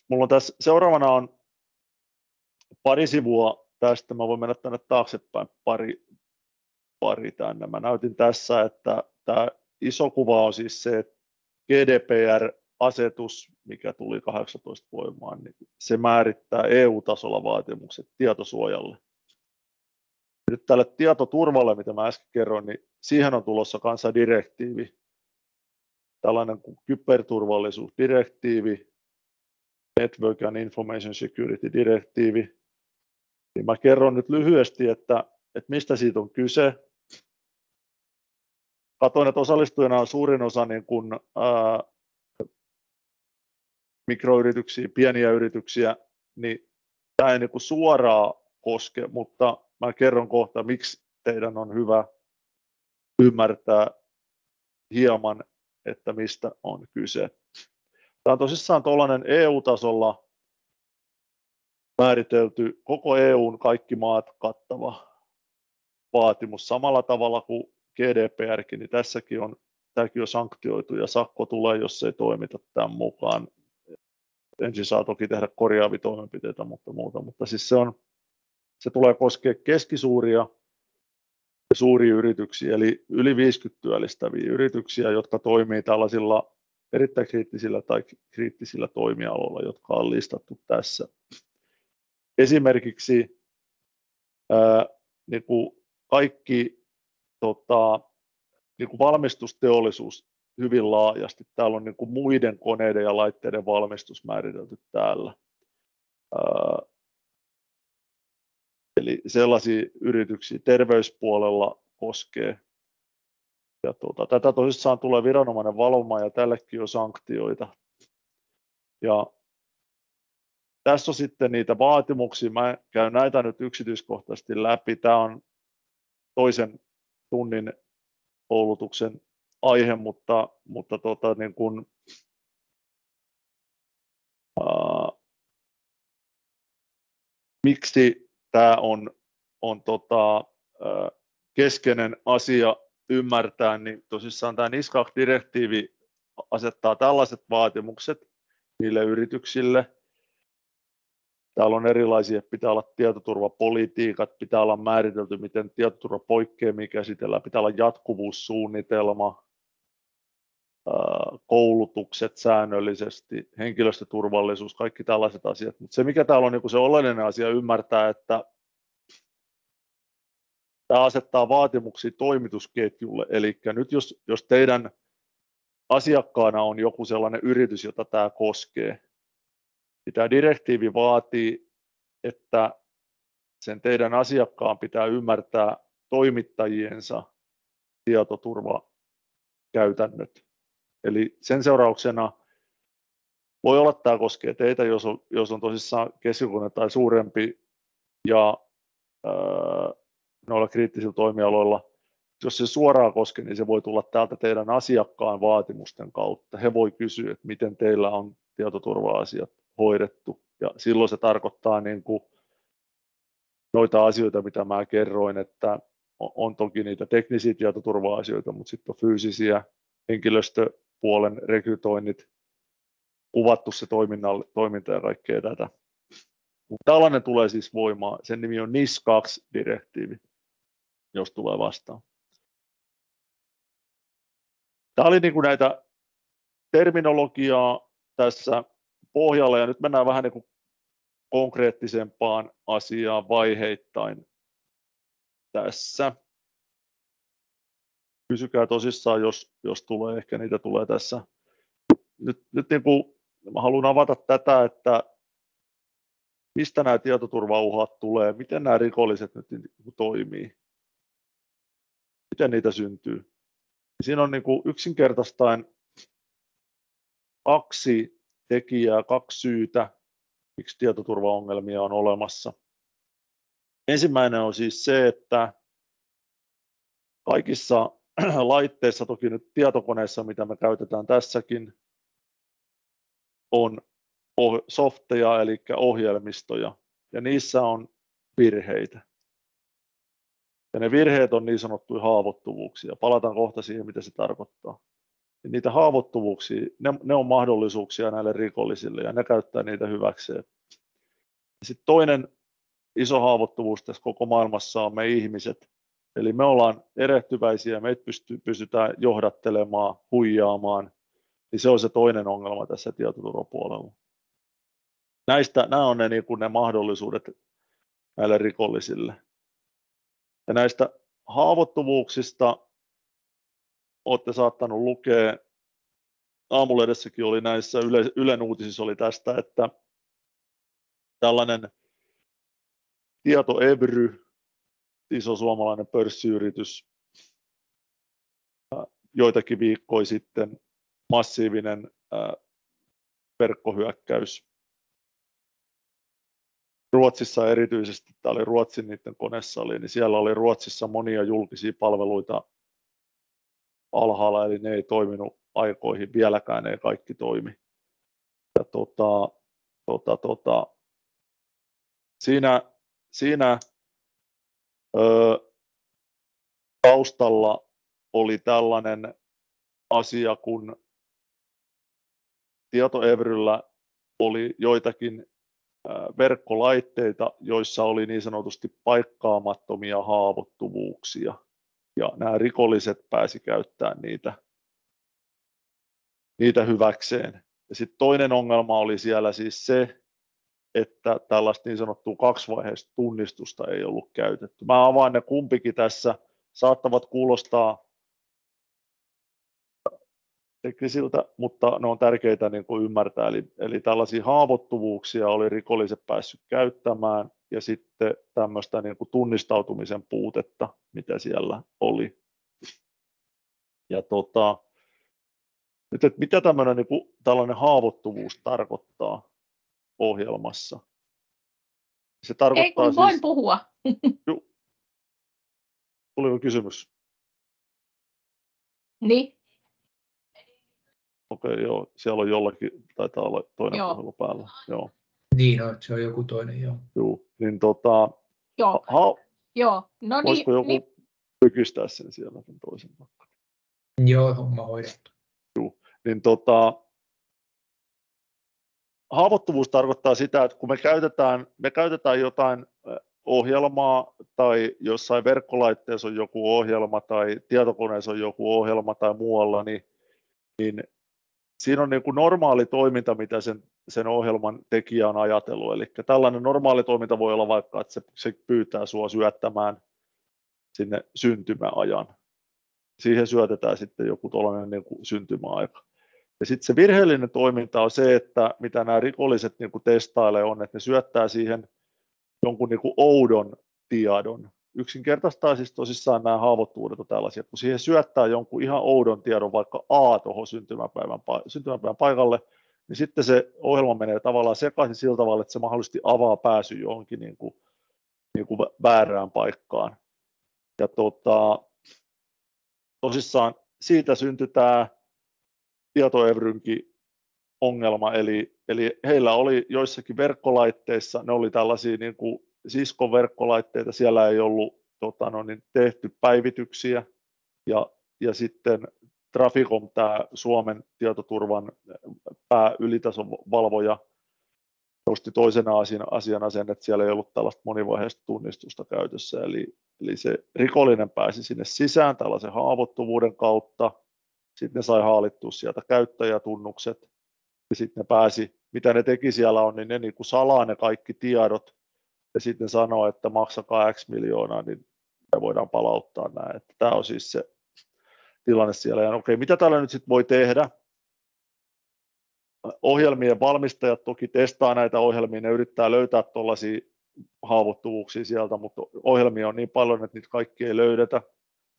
S3: mulla on tässä seuraavana on pari sivua tästä. Mä voin mennä tänne taaksepäin pari tänne. Mä näytin tässä, että tämä iso kuva on siis se, että GDPR-asetus, mikä tuli 18 voimaan, niin se määrittää EU-tasolla vaatimukset tietosuojalle. Nyt tälle tietoturvalle, mitä mä äsken kerroin, niin siihen on tulossa kanssa direktiivi, tällainen kuin kyberturvallisuusdirektiivi, Network and Information Security-direktiivi. Niin mä kerron nyt lyhyesti, että mistä siitä on kyse. Katoin, että osallistujana on suurin osa niin kuin, mikroyrityksiä, pieniä yrityksiä, niin tämä ei niin kuin suoraan koske, mutta mä kerron kohta, miksi teidän on hyvä ymmärtää hieman, että mistä on kyse. Tämä on tosissaan tuollainen EU-tasolla määritelty koko EUn kaikki maat kattava vaatimus samalla tavalla kuin GDPRkin, niin tämäkin on sanktioitu ja sakko tulee, jos ei toimita tämän mukaan. Ensin saa toki tehdä korjaavia toimenpiteitä, mutta siis se tulee koskemaan keskisuuria ja suuria yrityksiä, eli yli 50 työllistäviä yrityksiä, jotka toimii tällaisilla erittäin kriittisillä tai kriittisillä toimialoilla, jotka on listattu tässä. Esimerkiksi niin kuin kaikki niin kuin valmistusteollisuus hyvin laajasti. Täällä on niin kuin muiden koneiden ja laitteiden valmistus määritelty täällä. Eli sellaisia yrityksiä terveyspuolella koskee. Ja tätä tosissaan tulee viranomainen valvomaan ja tällekin on sanktioita. Ja tässä on sitten niitä vaatimuksia. Mä käyn näitä nyt yksityiskohtaisesti läpi. Tämä on toisen tunnin koulutuksen aihe, mutta niin kuin, miksi tämä on keskeinen asia ymmärtää, niin tosissaan tämä NIS2-direktiivi asettaa tällaiset vaatimukset niille yrityksille. Täällä on erilaisia, pitää olla tietoturvapolitiikat, pitää olla määritelty, miten tietoturvapoikkeamia käsitellään, pitää olla jatkuvuussuunnitelma, koulutukset säännöllisesti, henkilöstöturvallisuus, kaikki tällaiset asiat. Mutta se, mikä täällä on niin se oleellinen asia ymmärtää, että tämä asettaa vaatimuksia toimitusketjulle. Eli nyt jos teidän asiakkaana on joku sellainen yritys, jota tämä koskee, niin tämä direktiivi vaatii, että sen teidän asiakkaan pitää ymmärtää toimittajiensa tietoturvakäytännöt. Eli sen seurauksena voi olla, että tämä koskee teitä, jos on tosissaan keskikokoinen tai suurempi ja noilla kriittisillä toimialoilla. Jos se suoraan koskee, niin se voi tulla täältä teidän asiakkaan vaatimusten kautta. He voi kysyä, että miten teillä on tietoturva-asiat hoidettu. Ja silloin se tarkoittaa niin kuin noita asioita, mitä mä kerroin, että on toki niitä teknisiä tietoturva-asioita, mutta sitten on fyysisiä, henkilöstöpuolen rekrytoinnit, kuvattu se toiminta ja kaikkea tätä. Mutta tällainen tulee siis voimaan. Sen nimi on NIS2-direktiivi, jos tulee vastaan. Tämä oli niin kuin näitä terminologiaa tässä pohjalla, ja nyt mennään vähän niin kuin konkreettisempaan asiaan vaiheittain tässä. Kysykää tosissaan, jos tulee, ehkä niitä tulee tässä. Nyt niin kuin mä haluan avata tätä, että mistä nämä tietoturvauhat tulee, miten nämä rikolliset nyt toimii, miten niitä syntyy. Siinä on niin kuin yksinkertaistaan 2 tekijää, 2 syytä, miksi tietoturvaongelmia on olemassa. Ensimmäinen on siis se, että kaikissa laitteissa, toki nyt tietokoneissa, mitä me käytetään tässäkin, on softeja, eli ohjelmistoja, ja niissä on virheitä. Ja ne virheet on niin sanottuja haavoittuvuuksia. Palataan kohta siihen, mitä se tarkoittaa. Ja niitä haavoittuvuuksia, ne on mahdollisuuksia näille rikollisille, ja ne käyttää niitä hyväkseen. Sitten toinen iso haavoittuvuus tässä koko maailmassa on me ihmiset. Eli me ollaan erehtyväisiä, meitä pystytään johdattelemaan, huijaamaan, niin se on se toinen ongelma tässä tietoturvapuolella. Nämä on ne mahdollisuudet näille rikollisille. Ja näistä haavoittuvuuksista olette saattanut lukea, aamulehdessäkin oli näissä Ylen uutisissa oli tästä, että tällainen Tietoevry, iso suomalainen pörssiyritys, joitakin viikkoja sitten massiivinen verkkohyökkäys. Ruotsissa erityisesti, tämä oli Ruotsin niiden konesali, niin siellä oli Ruotsissa monia julkisia palveluita alhaalla, eli ne ei toiminut aikoihin, vieläkään ei kaikki toimi. Ja siinä taustalla oli tällainen asia, kun Tietoevryllä oli joitakin verkkolaitteita, joissa oli niin sanotusti paikkaamattomia haavoittuvuuksia, ja nämä rikolliset pääsi käyttämään niitä hyväkseen. Ja sitten toinen ongelma oli siellä siis se, että tällaista niin sanottua kaksivaiheista tunnistusta ei ollut käytetty. Mä avaan ne kumpikin tässä, saattavat kuulostaa teknisiltä, mutta ne on tärkeitä niin kuin ymmärtää. Eli tällaisia haavoittuvuuksia oli rikolliset päässyt käyttämään, ja sitten tämmöistä niin kuin tunnistautumisen puutetta, mitä siellä oli. Ja nyt, että mitä tämmöinen niin kuin tällainen haavoittuvuus tarkoittaa ohjelmassa? Se tarkoittaa
S4: ei kun
S3: siis...
S4: voin puhua.
S3: Tuliko kysymys?
S4: Niin.
S3: Okei, joo. Siellä on jollakin, taitaa olla toinen puhelu päällä. Joo.
S2: Niin, no, se on joku toinen, joo.
S3: Joo, niin
S4: joo. No
S3: voisiko
S4: niin,
S3: joku tykistää sen siellä sen toisen pakkaan?
S2: Joo, homma hoidettu.
S3: Joo, niin haavoittuvuus tarkoittaa sitä, että kun me käytetään jotain ohjelmaa tai jossain verkkolaitteessa on joku ohjelma tai tietokoneessa on joku ohjelma tai muualla, niin siinä on niin kuin normaali toiminta, mitä sen ohjelman tekijä on ajatellut. Eli tällainen normaali toiminta voi olla vaikka, että se pyytää sinua syöttämään sinne syntymäajan. Siihen syötetään sitten joku tuollainen niin kuin syntymäaika. Ja sitten se virheellinen toiminta on se, että mitä nämä rikolliset niin kuin testailee on, että ne syöttää siihen jonkun niin kuin oudon tiedon. Yksinkertaistaa siis tosissaan nämä haavoittuvuudet on tällaisia, kun siihen syöttää jonkun ihan oudon tiedon, vaikka A tuohon syntymäpäivän paikalle, niin sitten se ohjelma menee tavallaan sekaisin sillä tavalla, että se mahdollisesti avaa pääsy johonkin niin kuin väärään paikkaan. Ja tosissaan siitä syntyi tämä Tietoevrynkin ongelma, eli heillä oli joissakin verkkolaitteissa, ne oli tällaisia niin kuin siskoverkkolaitteita, siellä ei ollut tehty päivityksiä, ja sitten Traficom, tämä Suomen tietoturvan pääylitason valvoja, nosti toisena asiana sen, että siellä ei ollut tällaista monivaiheista tunnistusta käytössä, eli se rikollinen pääsi sinne sisään tällaisen haavoittuvuuden kautta, sitten ne sai haalittua sieltä käyttäjätunnukset, ja sitten ne pääsi, mitä ne teki siellä on, niin ne niin kuin salaa ne kaikki tiedot, ja sitten sanoo, että maksakaa X miljoonaa, niin me voidaan palauttaa nämä. Että tämä on siis se tilanne siellä. Ja okei, mitä tällä nyt sitten voi tehdä? Ohjelmien valmistajat toki testaa näitä ohjelmia, ne yrittää löytää tuollaisia haavoittuvuuksia sieltä, mutta ohjelmia on niin paljon, että niitä kaikki ei löydetä.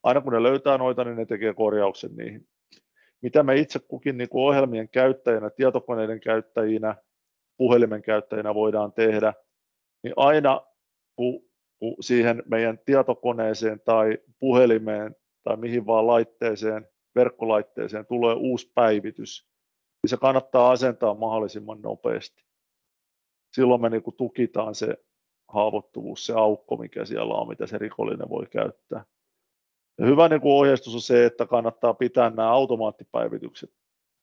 S3: aina kun ne löytää noita, niin ne tekee korjauksen niihin. Mitä me itse kukin niin kuin ohjelmien käyttäjänä, tietokoneiden käyttäjinä, puhelimen käyttäjinä voidaan tehdä, niin aina kun siihen meidän tietokoneeseen tai puhelimeen tai mihin vaan laitteeseen, verkkolaitteeseen tulee uusi päivitys, niin se kannattaa asentaa mahdollisimman nopeasti. Silloin me niin kuin tukitaan se haavoittuvuus, se aukko, mikä siellä on, mitä se rikollinen voi käyttää. Ja hyvä niin kuin ohjeistus on se, että kannattaa pitää nämä automaattipäivitykset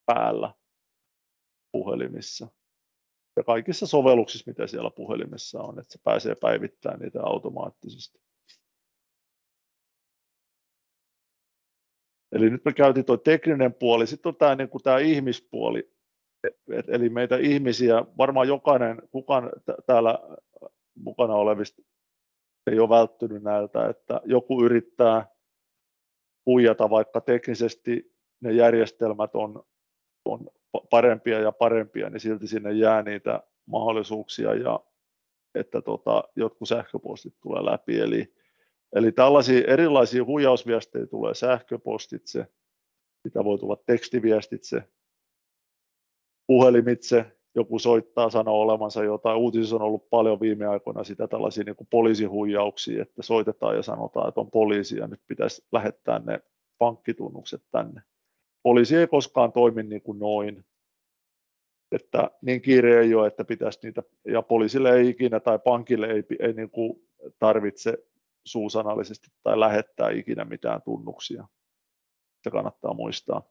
S3: päällä puhelimissa ja kaikissa sovelluksissa, mitä siellä puhelimessa on, että se pääsee päivittämään niitä automaattisesti. Eli nyt me käytiin tuo tekninen puoli, sitten on tämä, niin kuin tämä ihmispuoli, eli meitä ihmisiä, varmaan kukaan täällä mukana olevista ei ole välttynyt näiltä, että joku yrittää huijata, vaikka teknisesti ne järjestelmät on parempia ja parempia, niin silti sinne jää niitä mahdollisuuksia ja että jotkut sähköpostit tulee läpi. Eli tällaisia erilaisia huijausviestejä tulee sähköpostitse, sitä voi tulla tekstiviestitse, puhelimitse, joku soittaa, sanoo olevansa jotain. Uutisissa on ollut paljon viime aikoina sitä tällaisia niin kuin poliisihuijauksia, että soitetaan ja sanotaan, että on poliisi ja nyt pitäisi lähettää ne pankkitunnukset tänne. Poliisi ei koskaan toimi niin kuin noin, että niin kiire ei ole, että pitäisi niitä, ja poliisille ei ikinä tai pankille ei niin kuin tarvitse suusanallisesti tai lähettää ikinä mitään tunnuksia. Se kannattaa muistaa.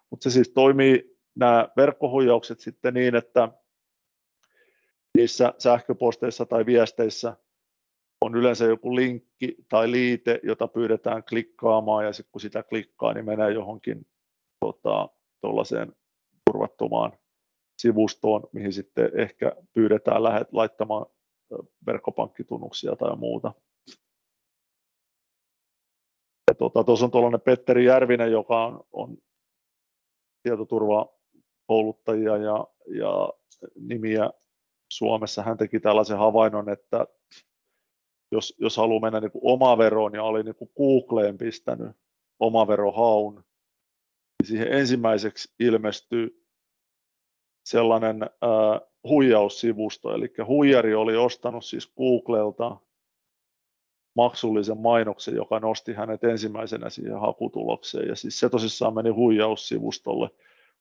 S3: Mutta se siis toimii nämä verkkohuijaukset sitten niin, että niissä sähköposteissa tai viesteissä on yleensä joku linkki tai liite, jota pyydetään klikkaamaan, ja sitten kun sitä klikkaa, niin menee johonkin tuollaiseen turvattomaan sivustoon, mihin sitten ehkä pyydetään laittamaan verkkopankkitunnuksia tai muuta. Tuossa on tuollainen Petteri Järvinen, joka on tietoturvakouluttajia ja nimiä Suomessa. Hän teki tällaisen havainnon, että jos haluaa mennä niin kuin omaveroon ja oli niin kuin Googleen pistänyt omaverohaun, niin siihen ensimmäiseksi ilmestyy sellainen huijaussivusto, eli huijari oli ostanut siis Googlelta maksullisen mainoksen, joka nosti hänet ensimmäisenä siihen hakutulokseen, ja siis se tosissaan meni huijaussivustolle.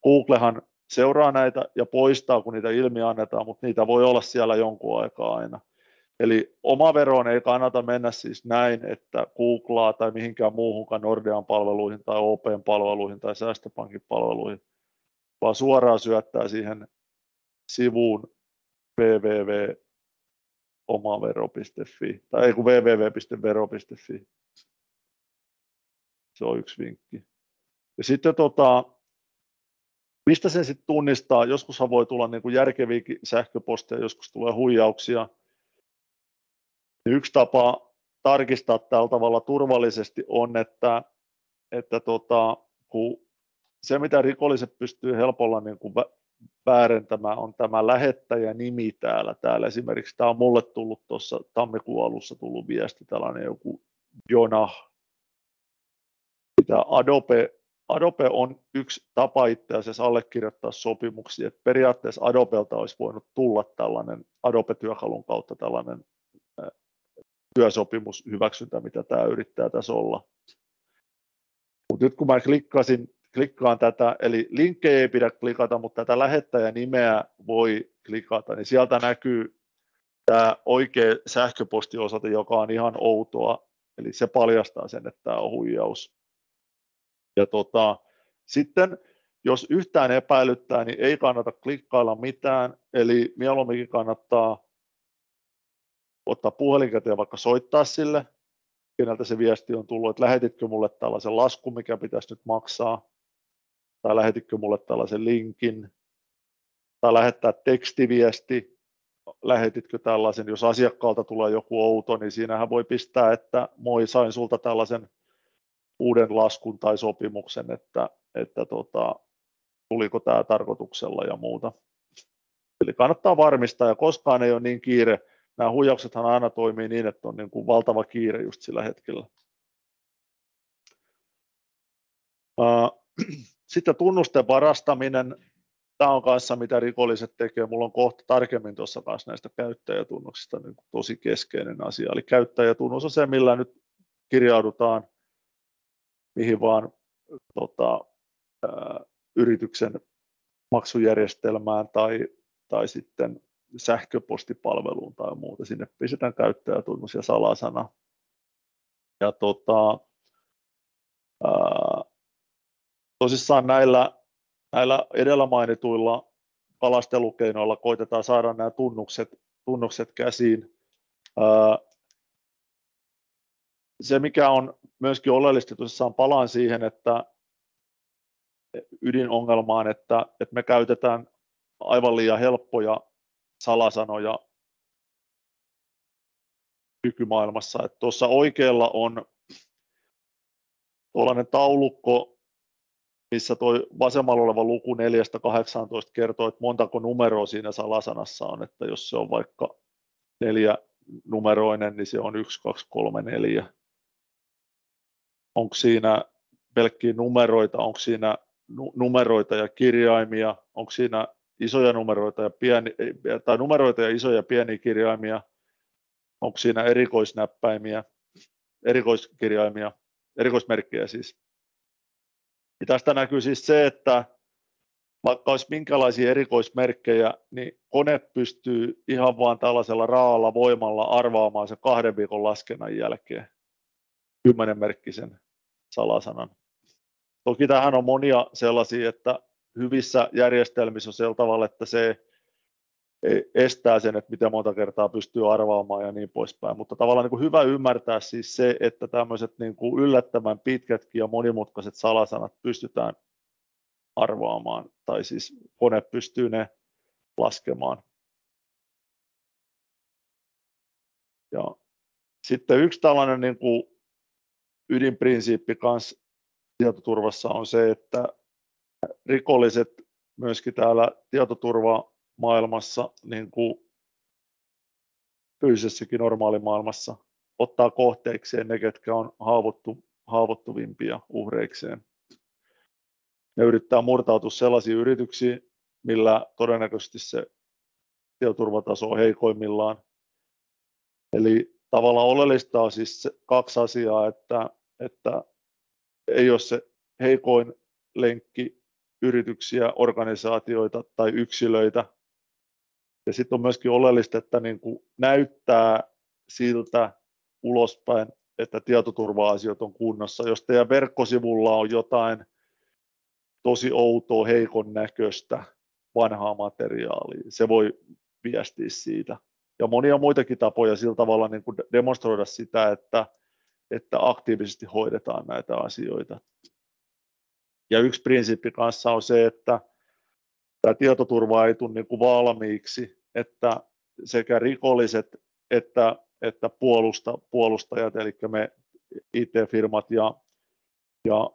S3: Googlehan seuraa näitä ja poistaa, kun niitä ilmi annetaan, mutta niitä voi olla siellä jonkun aikaa aina. Eli omaveroon ei kannata mennä siis näin, että googlaa tai mihinkään muuhunkaan Nordean palveluihin tai OPn palveluihin tai Säästöpankin palveluihin, vaan suoraan syöttää siihen sivuun www.omavero.fi tai www.vero.fi. Se on yksi vinkki. Ja sitten mistä sen sitten tunnistaa? Joskushan voi tulla niin kuin järkeviäkin sähköposteja, joskus tulee huijauksia. Yksi tapa tarkistaa tällä tavalla turvallisesti on, että kun se mitä rikolliset pystyy helpolla niin kuin väärentämään on tämä lähettäjänimi täällä. Esimerkiksi tämä on mulle tullut tuossa tammikuun alussa tullut viesti, tällainen joku Jonah. Adobe on yksi tapa itse asiassa allekirjoittaa sopimuksia. Et periaatteessa Adobelta olisi voinut tulla tällainen Adobe-työkalun kautta tällainen työsopimushyväksyntä, mitä tämä yrittää tässä olla. Mutta nyt kun mä klikkaan tätä, eli linkkejä ei pidä klikata, mutta tätä lähettäjänimeä voi klikata, niin sieltä näkyy tämä oikea sähköpostiosoite, joka on ihan outoa, eli se paljastaa sen, että tämä on huijaus. Ja sitten jos yhtään epäilyttää, niin ei kannata klikkailla mitään, eli mieluummin kannattaa ottaa puhelin käteen vaikka soittaa sille, keneltä se viesti on tullut, että lähetitkö mulle tällaisen laskun, mikä pitäisi nyt maksaa, tai lähetitkö mulle tällaisen linkin, tai lähettää tekstiviesti, lähetitkö tällaisen, jos asiakkaalta tulee joku outo, niin siinähän voi pistää, että moi, sain sulta tällaisen uuden laskun tai sopimuksen, että tuliko tämä tarkoituksella ja muuta. Eli kannattaa varmistaa, ja koskaan ei ole niin kiire. Nämä huijauksethan aina toimii niin, että on niin kuin valtava kiire just sillä hetkellä. Sitten tunnusten varastaminen. Tämä on kanssa mitä rikolliset tekee. Mulla on kohta tarkemmin tuossa kanssa näistä käyttäjätunnuksista niin tosi keskeinen asia. Eli käyttäjätunnus on se, millä nyt kirjaudutaan mihin vaan yrityksen maksujärjestelmään tai sitten sähköpostipalveluun tai muuta. Sinne pistetään käyttäjätunnus ja salasana. Ja tosissaan näillä edellä mainituilla kalastelukeinoilla koitetaan saada nämä tunnukset käsiin. Se, mikä on myöskin oleellista, tosissaan palaan siihen, että ydinongelmaan, että me käytetään aivan liian helppoja salasanoja nykymaailmassa. Että tuossa oikealla on tuollainen taulukko, missä tuo vasemmalla oleva luku 4-18 kertoo, että montako numeroa siinä salasanassa on. Että jos se on vaikka 4-numeroinen, niin se on 1, 2, 3, 4. Onko siinä pelkkiä numeroita, onko siinä numeroita ja kirjaimia, onko siinä isoja numeroita ja numeroita ja isoja ja pieniä kirjaimia, onko siinä erikoisnäppäimiä, erikoiskirjaimia, erikoismerkkejä siis. Ja tästä näkyy siis se, että vaikka olisi minkälaisia erikoismerkkejä, niin kone pystyy ihan vaan tällaisella raalla voimalla arvaamaan sen 2 viikon laskennan jälkeen 10-merkkisen salasanan. Toki tähän on monia sellaisia, että hyvissä järjestelmissä on sillä tavalla, että se estää sen, että miten monta kertaa pystyy arvaamaan ja niin poispäin. Mutta tavallaan niin kuin hyvä ymmärtää siis se, että tämmöiset niin kuin yllättävän pitkätkin ja monimutkaiset salasanat pystytään arvaamaan, tai siis kone pystyy ne laskemaan. Ja sitten yksi tällainen niin kuin ydinprinsiippi kanssa tietoturvassa on se, että rikolliset myöskin täällä tietoturvamaailmassa, niin kuin fyysisessäkin normaalimaailmassa, ottaa kohteikseen ne, ketkä on haavoittuvimpia uhreikseen. Ne yrittää murtautua sellaisiin yrityksiin, millä todennäköisesti se tietoturvataso on heikoimmillaan. Eli tavallaan oleellista on siis 2 asiaa, että ei ole se heikoin lenkki yrityksiä, organisaatioita tai yksilöitä. Ja sitten on myöskin oleellista, että niin kuin näyttää siltä ulospäin, että tietoturva-asiat on kunnossa. Jos teidän verkkosivulla on jotain tosi outoa, heikon näköistä, vanhaa materiaalia, se voi viestiä siitä. Ja monia muitakin tapoja sillä tavalla niin kuin demonstroida sitä, että aktiivisesti hoidetaan näitä asioita. Ja yksi prinsiippi kanssa on se, että tämä tietoturva ei tule niin kuin valmiiksi, että sekä rikolliset että puolustajat, eli me IT-firmat ja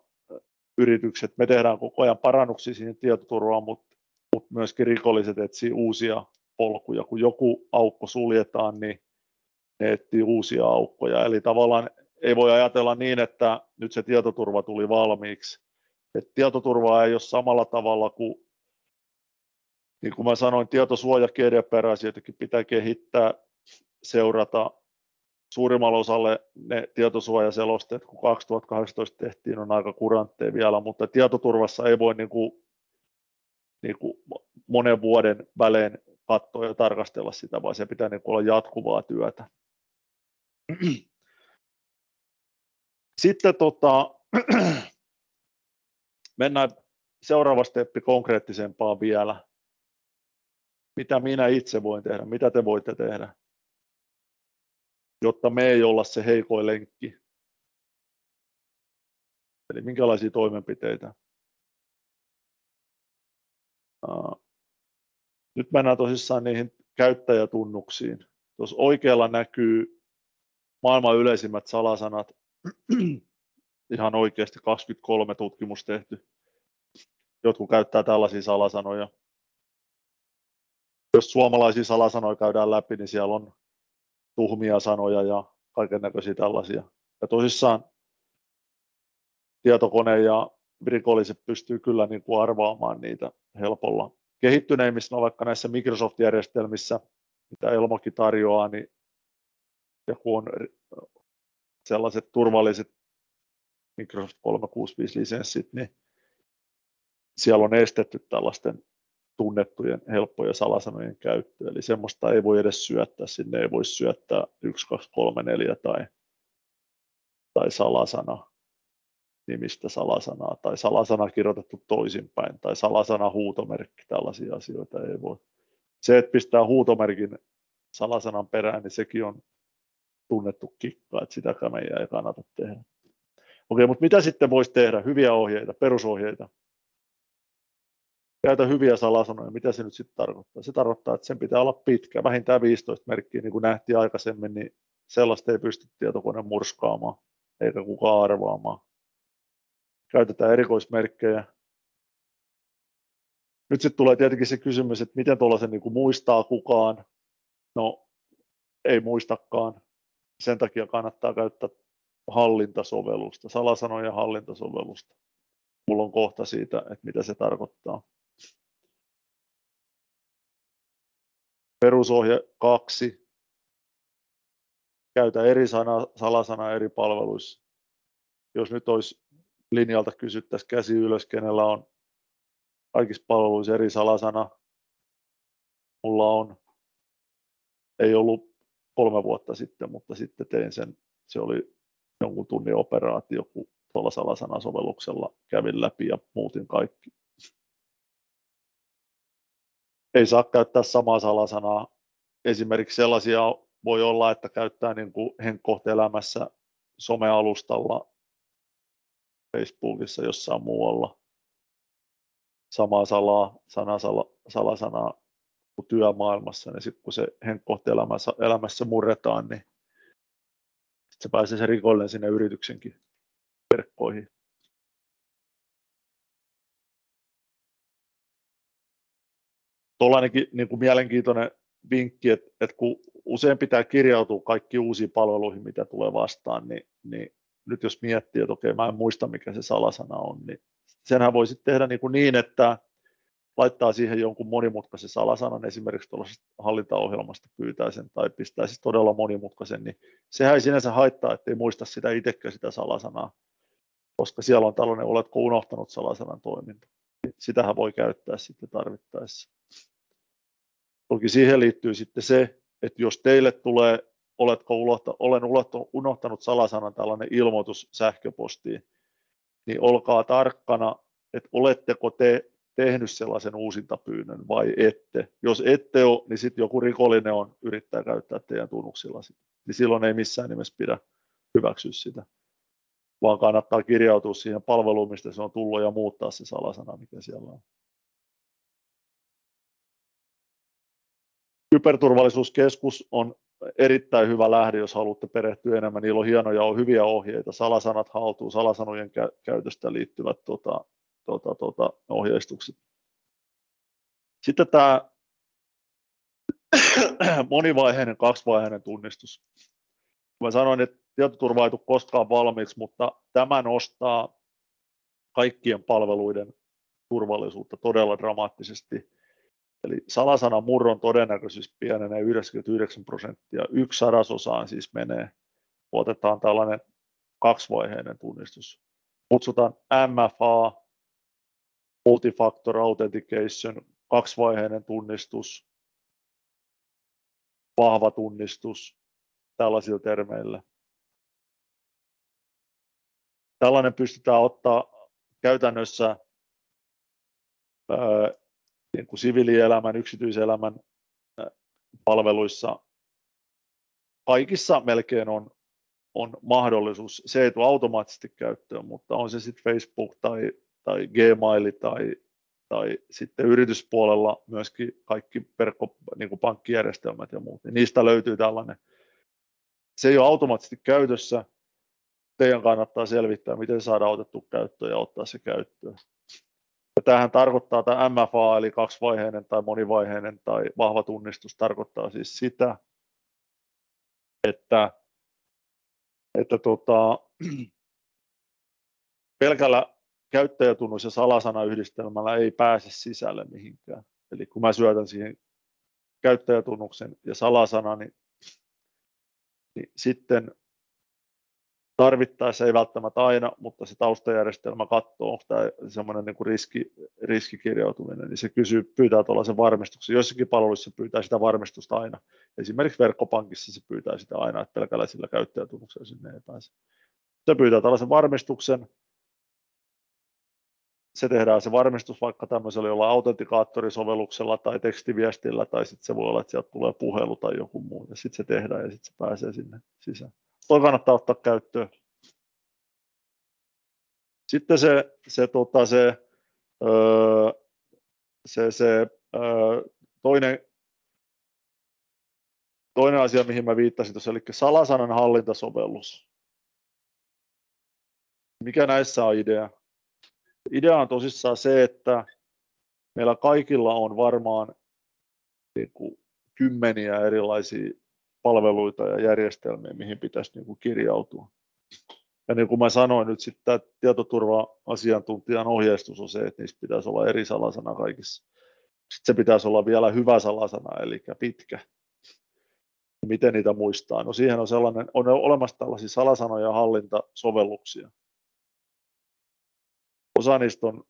S3: yritykset, me tehdään koko ajan parannuksia siihen tietoturvaan, mutta myöskin rikolliset etsii uusia polkuja. Kun joku aukko suljetaan, niin ne etsii uusia aukkoja. Eli tavallaan ei voi ajatella niin, että nyt se tietoturva tuli valmiiksi. Et tietoturvaa ei ole samalla tavalla kuin, niin kuin mä sanoin, tietosuoja GDPR-asioitakin pitää kehittää, seurata. Suurimmalle osalle ne tietosuojaselosteet, kun 2018 tehtiin, on aika kurantteja vielä, mutta tietoturvassa ei voi niin kuin monen vuoden välein katsoa ja tarkastella sitä, vaan se pitää niin kuin olla jatkuvaa työtä. Sitten mennään seuraava steppi konkreettisempaan vielä. Mitä minä itse voin tehdä, mitä te voitte tehdä, jotta me ei olla se heikoin lenkki. Eli minkälaisia toimenpiteitä. Nyt mennään tosissaan niihin käyttäjätunnuksiin. Tuossa oikealla näkyy maailman yleisimmät salasanat. Ihan oikeasti 23 tutkimus tehty. Jotkut käyttää tällaisia salasanoja. Jos suomalaisia salasanoja käydään läpi, niin siellä on tuhmia sanoja ja kaikennäköisiä tällaisia. Ja tosissaan tietokone ja rikolliset pystyy kyllä niin kuin arvaamaan niitä helpolla. Kehittyneimmissä on vaikka näissä Microsoft-järjestelmissä, mitä Elmokin tarjoaa, niin ja kun on sellaiset turvalliset Microsoft 365-lisenssit, niin siellä on estetty tällaisten tunnettujen helppojen salasanojen käyttö. Eli semmoista ei voi edes syöttää, sinne ei voi syöttää 1, 2, 3, 4 tai salasana, nimistä salasanaa, tai salasana kirjoitettu toisinpäin, tai salasana huutomerkki, tällaisia asioita ei voi. Se, että pistää huutomerkin salasanan perään, niin sekin on tunnettu kikka, että sitäkään meidän ei kannata tehdä. Okei, mutta mitä sitten voisi tehdä? Hyviä ohjeita, perusohjeita. Käytä hyviä salasanoja. Mitä se nyt sitten tarkoittaa? Se tarkoittaa, että sen pitää olla pitkä, vähintään 15 merkkiä, niin kuin nähtiin aikaisemmin, niin sellaista ei pysty tietokone murskaamaan, eikä kukaan arvaamaan. Käytetään erikoismerkkejä. Nyt sitten tulee tietenkin se kysymys, että miten tuollaisen niin kuin muistaa kukaan. No, ei muistakaan. Sen takia kannattaa käyttää hallintasovellusta, salasanojen hallintasovellusta. Mulla on kohta siitä, että mitä se tarkoittaa. Perusohje 2. Käytä eri salasanaa eri palveluissa. Jos nyt olisi linjalta kysyttäisiin käsi ylös, kenellä on kaikissa palveluissa eri salasana. Mulla on. Ei ollut 3 vuotta sitten, mutta sitten tein sen. Se oli jonkun tunnin operaatio, kun tuolla salasanasovelluksella kävin läpi ja muutin kaikki. Ei saa käyttää samaa salasanaa. Esimerkiksi sellaisia voi olla, että käyttää niin kuin henkkohteelämässä somealustalla, Facebookissa, jossain muualla. Samaa salasanaa kuin työmaailmassa, niin sitten kun se henkkohteelämässä murretaan, niin se pääsee se rikollinen sinne yrityksenkin verkkoihin. Tuollainenkin niin kuin mielenkiintoinen vinkki, että kun usein pitää kirjautua kaikki uusiin palveluihin, mitä tulee vastaan, niin nyt jos miettii, että okei, mä en muista mikä se salasana on, niin senhän voi sitten tehdä niin, että laittaa siihen jonkun monimutkaisen salasanan, esimerkiksi tuollaisesta hallintaohjelmasta pyytää sen tai pistää siis todella monimutkaisen, niin sehän ei sinänsä haittaa, ettei muista sitä itsekään sitä salasanaa, koska siellä on tällainen, oletko unohtanut salasanan toiminta. Sitähän voi käyttää sitten tarvittaessa. Toki siihen liittyy sitten se, että jos teille tulee, olen unohtanut salasanan tällainen ilmoitus sähköpostiin, niin olkaa tarkkana, että oletteko te tehnyt sellaisen uusintapyynnön vai ette. Jos ette ole, niin sitten joku rikollinen yrittää käyttää teidän tunnuksilla sitä. Niin silloin ei missään nimessä pidä hyväksyä sitä, vaan kannattaa kirjautua siihen palveluun, mistä se on tullut ja muuttaa se salasana, mikä siellä on. Kyberturvallisuuskeskus on erittäin hyvä lähde, jos haluatte perehtyä enemmän. Niillä on hienoja, hyviä ohjeita, salasanat haltuun, salasanojen käytöstä liittyvät ohjeistukset. Sitten tämä monivaiheinen, kaksivaiheinen tunnistus. Mä sanoin, että tietoturva ei tule koskaan valmiiksi, mutta tämä nostaa kaikkien palveluiden turvallisuutta todella dramaattisesti. Eli salasanan murron todennäköisyys pienenee 99%, 1/100 siis menee. Otetaan tällainen kaksivaiheinen tunnistus. Kutsutaan MFA, Multi-Factor Authentication, kaksivaiheinen tunnistus, vahva tunnistus, tällaisilla termeillä. Tällainen pystytään ottaa käytännössä niin kuin siviilielämän, yksityiselämän palveluissa. Kaikissa melkein on mahdollisuus. Se ei tule automaattisesti käyttöön, mutta on se sitten Facebook tai Gmail tai sitten yrityspuolella myöskin kaikki niin kuin pankkijärjestelmät ja muut. Niin niistä löytyy tällainen. Se ei ole automaattisesti käytössä. Teidän kannattaa selvittää, miten saadaan otettu käyttöön ja ottaa se käyttöön. Ja tämähän tarkoittaa, tämä MFA eli kaksivaiheinen tai monivaiheinen tai vahva tunnistus tarkoittaa siis sitä, että pelkällä käyttäjätunnus ja salasanayhdistelmällä ei pääse sisälle mihinkään. Eli kun mä syötän siihen käyttäjätunnuksen ja salasanan, niin sitten tarvittaessa ei välttämättä aina, mutta se taustajärjestelmä katsoo, onko tämä semmoinen niin kuin riskikirjautuminen, niin se pyytää tuollaisen varmistuksen. Joissakin palveluissa se pyytää sitä varmistusta aina. Esimerkiksi verkkopankissa se pyytää sitä aina, että pelkällä sillä käyttäjätunnuksella sinne ei pääse. Se pyytää tällaisen varmistuksen. Se tehdään se varmistus vaikka tämmöisellä jollain autentikaattorisovelluksella tai tekstiviestillä, tai sitten se voi olla, että sieltä tulee puhelu tai joku muu, ja sitten se tehdään ja sitten se pääsee sinne sisään. Toi kannattaa ottaa käyttöön. Sitten toinen asia, mihin mä viittasin tuossa, eli salasanan hallintasovellus. Mikä näissä on idea? Idea on tosissaan se, että meillä kaikilla on varmaan niin kuin kymmeniä erilaisia palveluita ja järjestelmiä, mihin pitäisi niin kuin kirjautua. Ja niin kuin mä sanoin nyt sitten, tämä tietoturva-asiantuntijan ohjeistus on se, että niissä pitäisi olla eri salasana kaikissa. Sitten se pitäisi olla vielä hyvä salasana, eli pitkä. Miten niitä muistaa? No siihen on olemassa tällaisia salasanoja hallintasovelluksia. Osa niistä on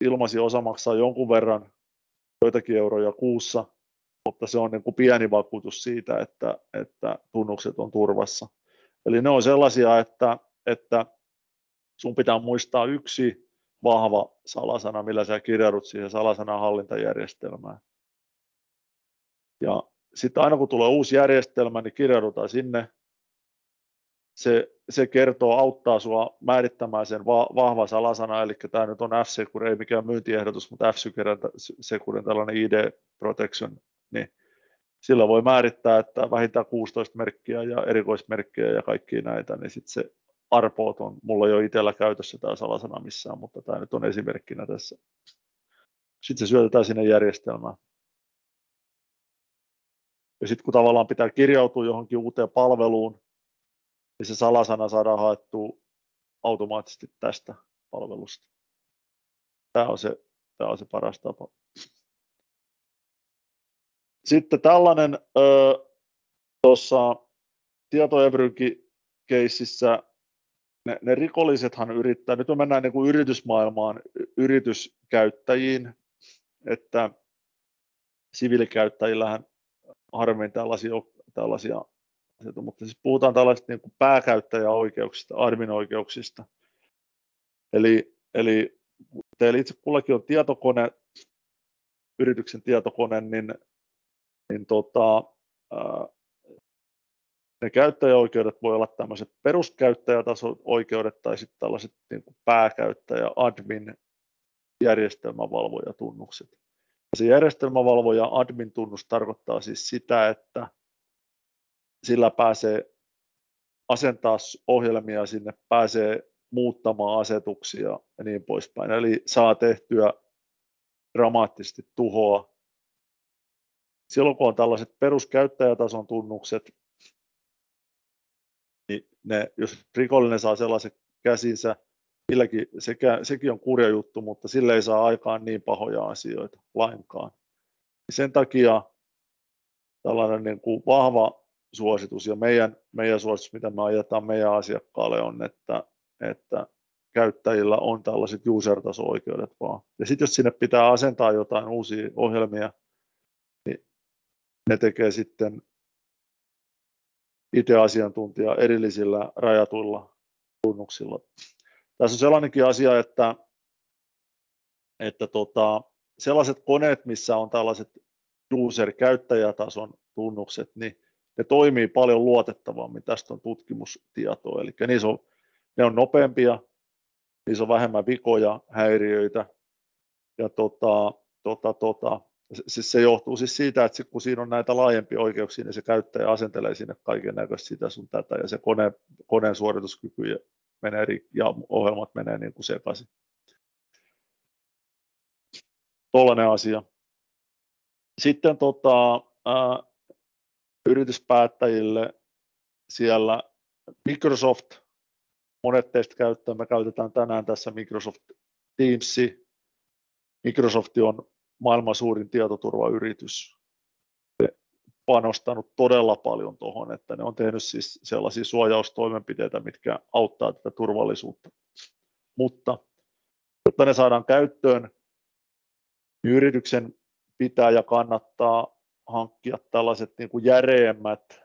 S3: ilmaisia, osa maksaa jonkun verran, joitakin euroja kuussa, mutta se on niin kuin pieni vakuutus siitä, että tunnukset on turvassa. Eli ne on sellaisia, että sun pitää muistaa yksi vahva salasana, millä sä kirjaudut siihen salasanan hallintajärjestelmään. Ja sitten aina kun tulee uusi järjestelmä, niin kirjaudutaan sinne. Se auttaa sua määrittämään sen vahva salasana, eli tämä nyt on F-Secure, ei mikään myyntiehdotus, mutta F-Securen tällainen ID Protection, niin sillä voi määrittää, että vähintään 16 merkkiä ja erikoismerkkiä ja kaikkia näitä, niin sitten se arpoot on, mulla ei ole itsellä käytössä tämä salasana missään, mutta tämä nyt on esimerkkinä tässä. Sitten se syötetään sinne järjestelmään. Ja sitten kun tavallaan pitää kirjautua johonkin uuteen palveluun, niin se salasana saadaan haettua automaattisesti tästä palvelusta. Tämä on se paras tapa. Sitten tällainen tuossa tietoevrynkin keississä ne rikollisethan yrittää, nyt me mennään niin kuin yritysmaailmaan, yrityskäyttäjiin, että siviilikäyttäjillähän harvemmin tällaisia asioita, mutta siis puhutaan tällaisista niin kuin pääkäyttäjäoikeuksista, admin-oikeuksista. Eli teillä itse kullakin on tietokone, yrityksen tietokone, niin ne käyttäjäoikeudet voi olla tämmöiset peruskäyttäjätason oikeudet tai sitten tällaiset niin kuin pääkäyttäjä, admin, järjestelmävalvojatunnukset. Se järjestelmävalvoja admin-tunnus tarkoittaa siis sitä, että sillä pääsee asentaa ohjelmia sinne, pääsee muuttamaan asetuksia ja niin poispäin. Eli saa tehtyä dramaattisesti tuhoa. Silloin kun on tällaiset peruskäyttäjätason tunnukset, niin jos rikollinen saa sellaisen käsinsä, sekin on kurja juttu, mutta sille ei saa aikaan niin pahoja asioita lainkaan. Sen takia tällainen niin kuin vahva suositus ja meidän suositus, mitä me ajetaan meidän asiakkaalle on, että käyttäjillä on tällaiset user-taso-oikeudet vaan. Ja sitten jos sinne pitää asentaa jotain uusia ohjelmia, niin ne tekee sitten IT-asiantuntija erillisillä rajatuilla tunnuksilla. Tässä on sellainenkin asia, että sellaiset koneet, missä on tällaiset user-käyttäjätason tunnukset, niin ne toimii paljon luotettavammin. Tästä on tutkimustietoa. Eli ne on nopeampia, niissä on vähemmän vikoja, häiriöitä. Ja siis se johtuu siis siitä, että kun siinä on näitä laajempia oikeuksia, niin se käyttäjä asentelee sinne kaiken näköistä sitä sun tätä, ja se koneen suorituskyky menee ja ohjelmat menee niin kuin sekaisin. Tollainen asia. Sitten yrityspäättäjille siellä Microsoft, monet teistä käyttää, me käytetään tänään tässä Microsoft Teams, Microsoft on maailman suurin tietoturvayritys. Panostanut todella paljon tuohon, että ne on tehnyt siis sellaisia suojaustoimenpiteitä, mitkä auttaa tätä turvallisuutta. Mutta jotta ne saadaan käyttöön, niin yrityksen pitää ja kannattaa hankkia tällaiset niin kuin järeemmät,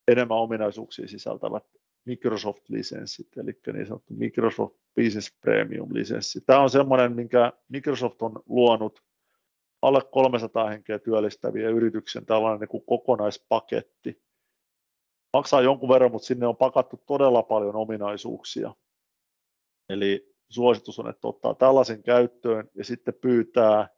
S3: enemmän ominaisuuksia sisältävät Microsoft-lisenssit, eli niin sanottu Microsoft Business Premium-lisenssi. Tämä on semmoinen, minkä Microsoft on luonut alle 300 henkeä työllistäviä yrityksen tällainen niin kuin kokonaispaketti. Maksaa jonkun verran, mutta sinne on pakattu todella paljon ominaisuuksia. Eli suositus on, että ottaa tällaisen käyttöön ja sitten pyytää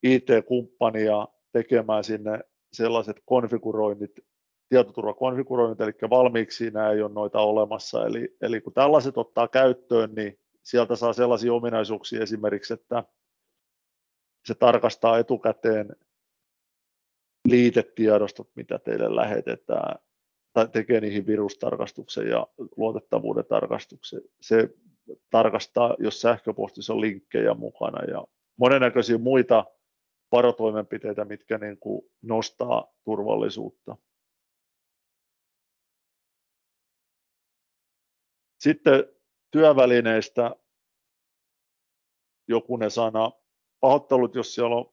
S3: IT-kumppania tekemään sinne sellaiset konfiguroinnit, tietoturvakonfiguroinnit, eli valmiiksi siinä ei ole noita olemassa. Eli kun tällaiset ottaa käyttöön, niin sieltä saa sellaisia ominaisuuksia esimerkiksi, että se tarkastaa etukäteen liitetiedostot, mitä teille lähetetään, tai tekee niihin virustarkastuksen ja luotettavuuden tarkastuksen. Se tarkastaa, jos sähköpostissa on linkkejä mukana ja monennäköisiä muita varotoimenpiteitä, mitkä niin kuin nostaa turvallisuutta. Sitten työvälineistä jokunen sana. Pahoittelut, jos siellä on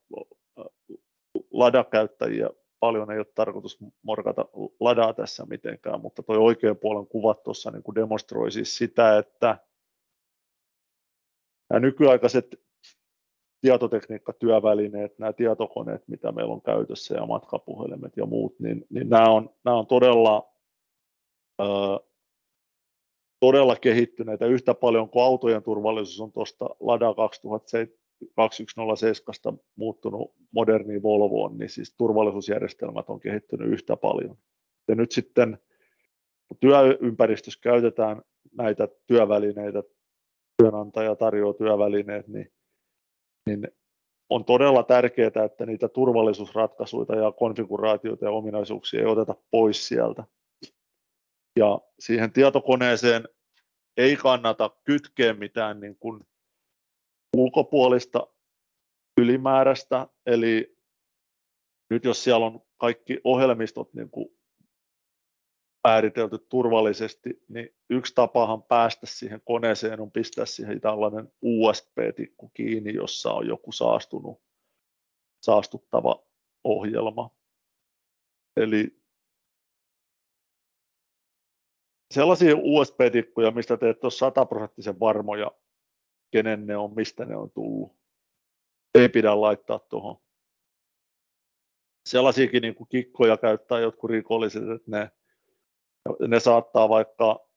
S3: ladakäyttäjiä paljon, ei ole tarkoitus morkata ladaa tässä mitenkään, mutta tuo oikean puolen kuvat tuossa niin kuin demonstroi siis sitä, että nämä nykyaikaiset tietotekniikkatyövälineet, nämä tietokoneet, mitä meillä on käytössä ja matkapuhelimet ja muut, niin nämä on todella kehittyneitä yhtä paljon kuin autojen turvallisuus on tuosta Lada 2107 muuttunut moderniin Volvoon, niin siis turvallisuusjärjestelmät on kehittynyt yhtä paljon. Ja nyt sitten kun työympäristössä käytetään näitä työvälineitä, työnantaja tarjoaa työvälineet, niin on todella tärkeää, että niitä turvallisuusratkaisuja ja konfiguraatioita ja ominaisuuksia ei oteta pois sieltä. Ja siihen tietokoneeseen ei kannata kytkeä mitään niin kuin ulkopuolista ylimääräistä, eli nyt jos siellä on kaikki ohjelmistot niin kuin määritelty turvallisesti, niin yksi tapahan päästä siihen koneeseen on pistää siihen tällainen USB-tikku kiinni, jossa on joku saastuttava ohjelma. Eli sellaisia USB-tikkuja, mistä te ette ole 100% varmoja, kenen ne on, mistä ne on tullut, ei pidä laittaa tuohon. Sellaisiakin niin kuin kikkoja käyttää jotkut rikolliset, että ne saattaa vaikka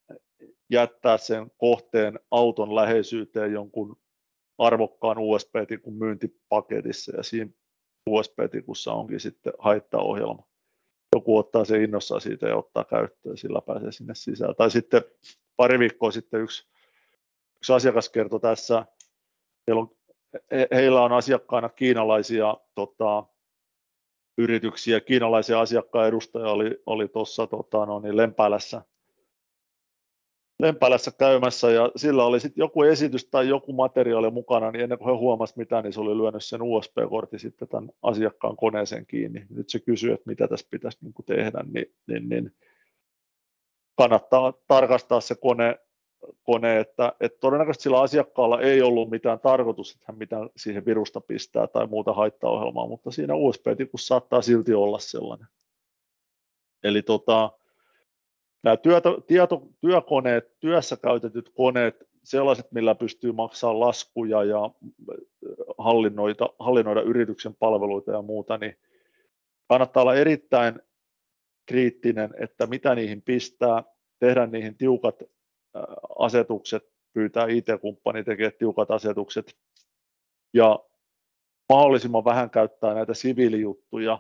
S3: jättää sen kohteen auton läheisyyteen jonkun arvokkaan USB-tikun myyntipaketissa, ja siinä USB-tikussa onkin sitten haittaohjelma. Joku ottaa sen innossaan siitä ja ottaa käyttöön, sillä pääsee sinne sisään. Tai sitten pari viikkoa sitten yksi asiakas kertoi tässä, heillä on asiakkaana kiinalaisia yrityksiä, kiinalaisia asiakkaan edustaja oli tuossa Lempäälässä käymässä, ja sillä oli sitten joku esitys tai joku materiaali mukana, niin ennen kuin he huomasivat mitään, niin se oli lyönyt sen USB-kortin sitten tämän asiakkaan koneeseen kiinni. Nyt se kysyy, että mitä tässä pitäisi niin kuin tehdä, niin kannattaa tarkastaa se kone, että todennäköisesti sillä asiakkaalla ei ollut mitään tarkoitus, että hän mitään siihen virusta pistää tai muuta haittaohjelmaa, mutta siinä USB-tikussa saattaa silti olla sellainen. Eli nämä työkoneet, työssä käytetyt koneet, sellaiset, millä pystyy maksamaan laskuja ja hallinnoida yrityksen palveluita ja muuta, niin kannattaa olla erittäin kriittinen, että mitä niihin pistää, tehdä niihin tiukat asetukset, pyytää IT-kumppani tekemään tiukat asetukset ja mahdollisimman vähän käyttää näitä siviilijuttuja,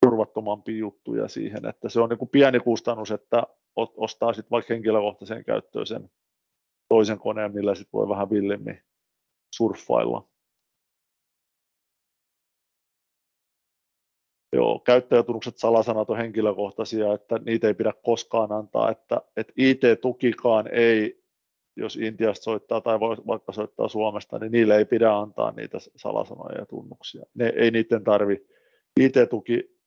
S3: turvattomampia juttuja siihen, että se on niin kuin pieni kustannus, että ostaa sitten vaikka henkilökohtaiseen käyttöön sen toisen koneen, millä sitten voi vähän villimmin surffailla. Joo, käyttäjätunnukset, salasanat on henkilökohtaisia, että niitä ei pidä koskaan antaa, että IT-tukikaan ei jos Intiasta soittaa tai vaikka soittaa Suomesta, niin niille ei pidä antaa niitä salasanoja ja tunnuksia. Ei niiden tarvi. IT-tuki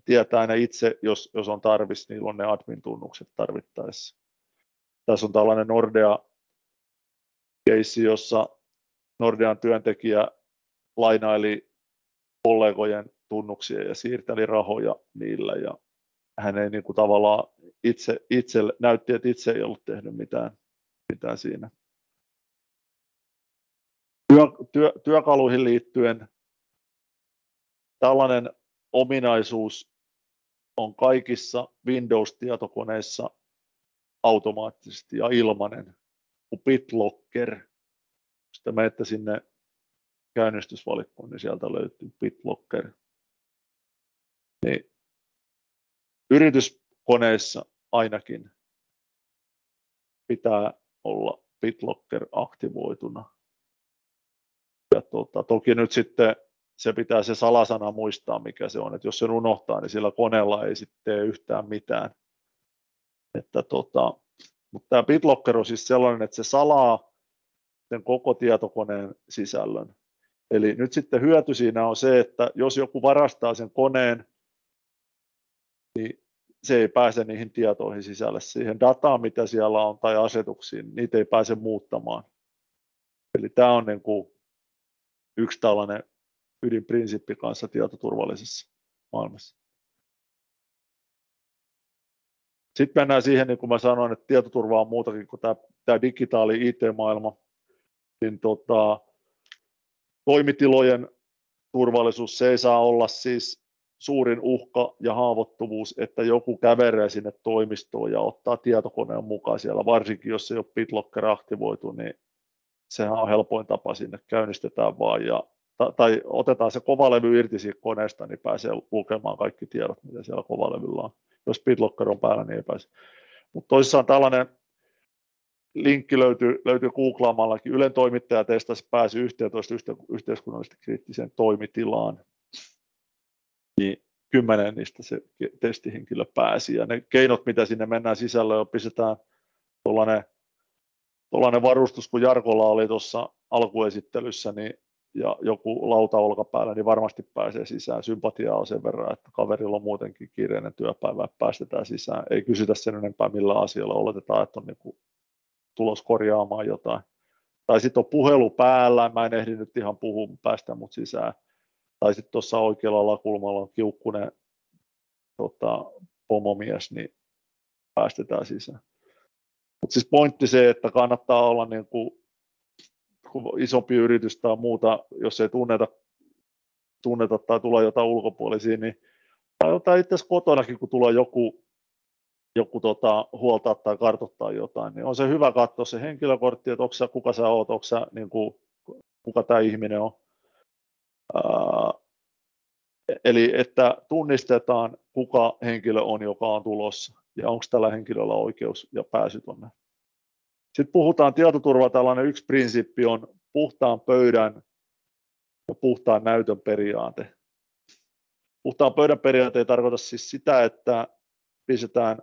S3: tietää ne itse, jos on tarvis, niillä on ne admin-tunnukset tarvittaessa. Tässä on tällainen Nordea-keissi, jossa Nordean työntekijä lainaili kollegojen tunnuksia ja siirteli rahoja niillä, ja hän ei niin kuin tavallaan itse näytti, että itse ei ollut tehnyt mitään siinä. Työkaluihin liittyen tällainen ominaisuus on kaikissa Windows-tietokoneissa automaattisesti ja ilmainen kuin BitLocker. Sitten menette sinne käynnistysvalikkoon, niin sieltä löytyy BitLocker. Niin yrityskoneissa ainakin pitää olla BitLocker aktivoituna. Ja toki nyt sitten se pitää se salasana muistaa, mikä se on. Että jos sen unohtaa, niin sillä koneella ei sitten tee yhtään mitään. Mutta tämä BitLocker on siis sellainen, että se salaa sen koko tietokoneen sisällön. Eli nyt sitten hyöty siinä on se, että jos joku varastaa sen koneen, niin se ei pääse niihin tietoihin sisälle. Siihen dataan, mitä siellä on, tai asetuksiin, niitä ei pääse muuttamaan. Eli tämä on niin kuin yksi tällainen ydinprinsiippi kanssa tietoturvallisessa maailmassa. Sitten mennään siihen, niin kuin mä sanoin, että tietoturva on muutakin kuin tämä digitaali IT-maailma. Niin toimitilojen turvallisuus, se ei saa olla siis suurin uhka ja haavoittuvuus, että joku kävelee sinne toimistoon ja ottaa tietokoneen mukaan siellä, varsinkin jos ei ole BitLocker aktivoitu, niin sehän on helpoin tapa sinne, käynnistetään vaan tai otetaan se kovalevy irti siitä koneesta, niin pääsee lukemaan kaikki tiedot, mitä siellä kovalevyllä on. Jos BitLocker on päällä, niin ei pääse. Mutta toisissaan tällainen linkki löytyy googlaamallakin. Ylen toimittaja testasi pääsy 11 yhteiskunnallisesti kriittiseen toimitilaan. Niin 10 niistä se testihenkilö pääsi. Ja ne keinot, mitä sinne mennään sisällä, jo pistetään tuollainen varustus, kun Jarkolla oli tuossa alkuesittelyssä, niin, ja joku lauta olkapäällä, niin varmasti pääsee sisään. Sympatiaa on sen verran, että kaverilla on muutenkin kiireinen työpäivä, että päästetään sisään. Ei kysytä sen enempää millä asialla, oletetaan, että on niin tulos korjaamaan jotain. Tai sitten on puhelu päällä, mä en ehdi nyt ihan puhua, päästä mut sisään. Tai sitten tuossa oikealla alakulmalla on kiukkunen pomomies, niin päästetään sisään. Mutta siis pointti se, että kannattaa olla niin kuin isompi yritys tai muuta, jos ei tunneta tai tulee jotain ulkopuolisia, niin tai itse asiassa kotonakin, kun tulee joku huoltaa tai kartoittaa jotain, niin on se hyvä katsoa se henkilökortti, että kuka sä oot, niin kuin, kuka tämä ihminen on. Eli että tunnistetaan, kuka henkilö on, joka on tulossa, ja onko tällä henkilöllä oikeus ja pääsy tuonne. Sitten puhutaan tietoturva, tällainen yksi prinsiippi on puhtaan pöydän ja puhtaan näytön periaate. Puhtaan pöydän periaate ei tarkoita siis sitä, että pistetään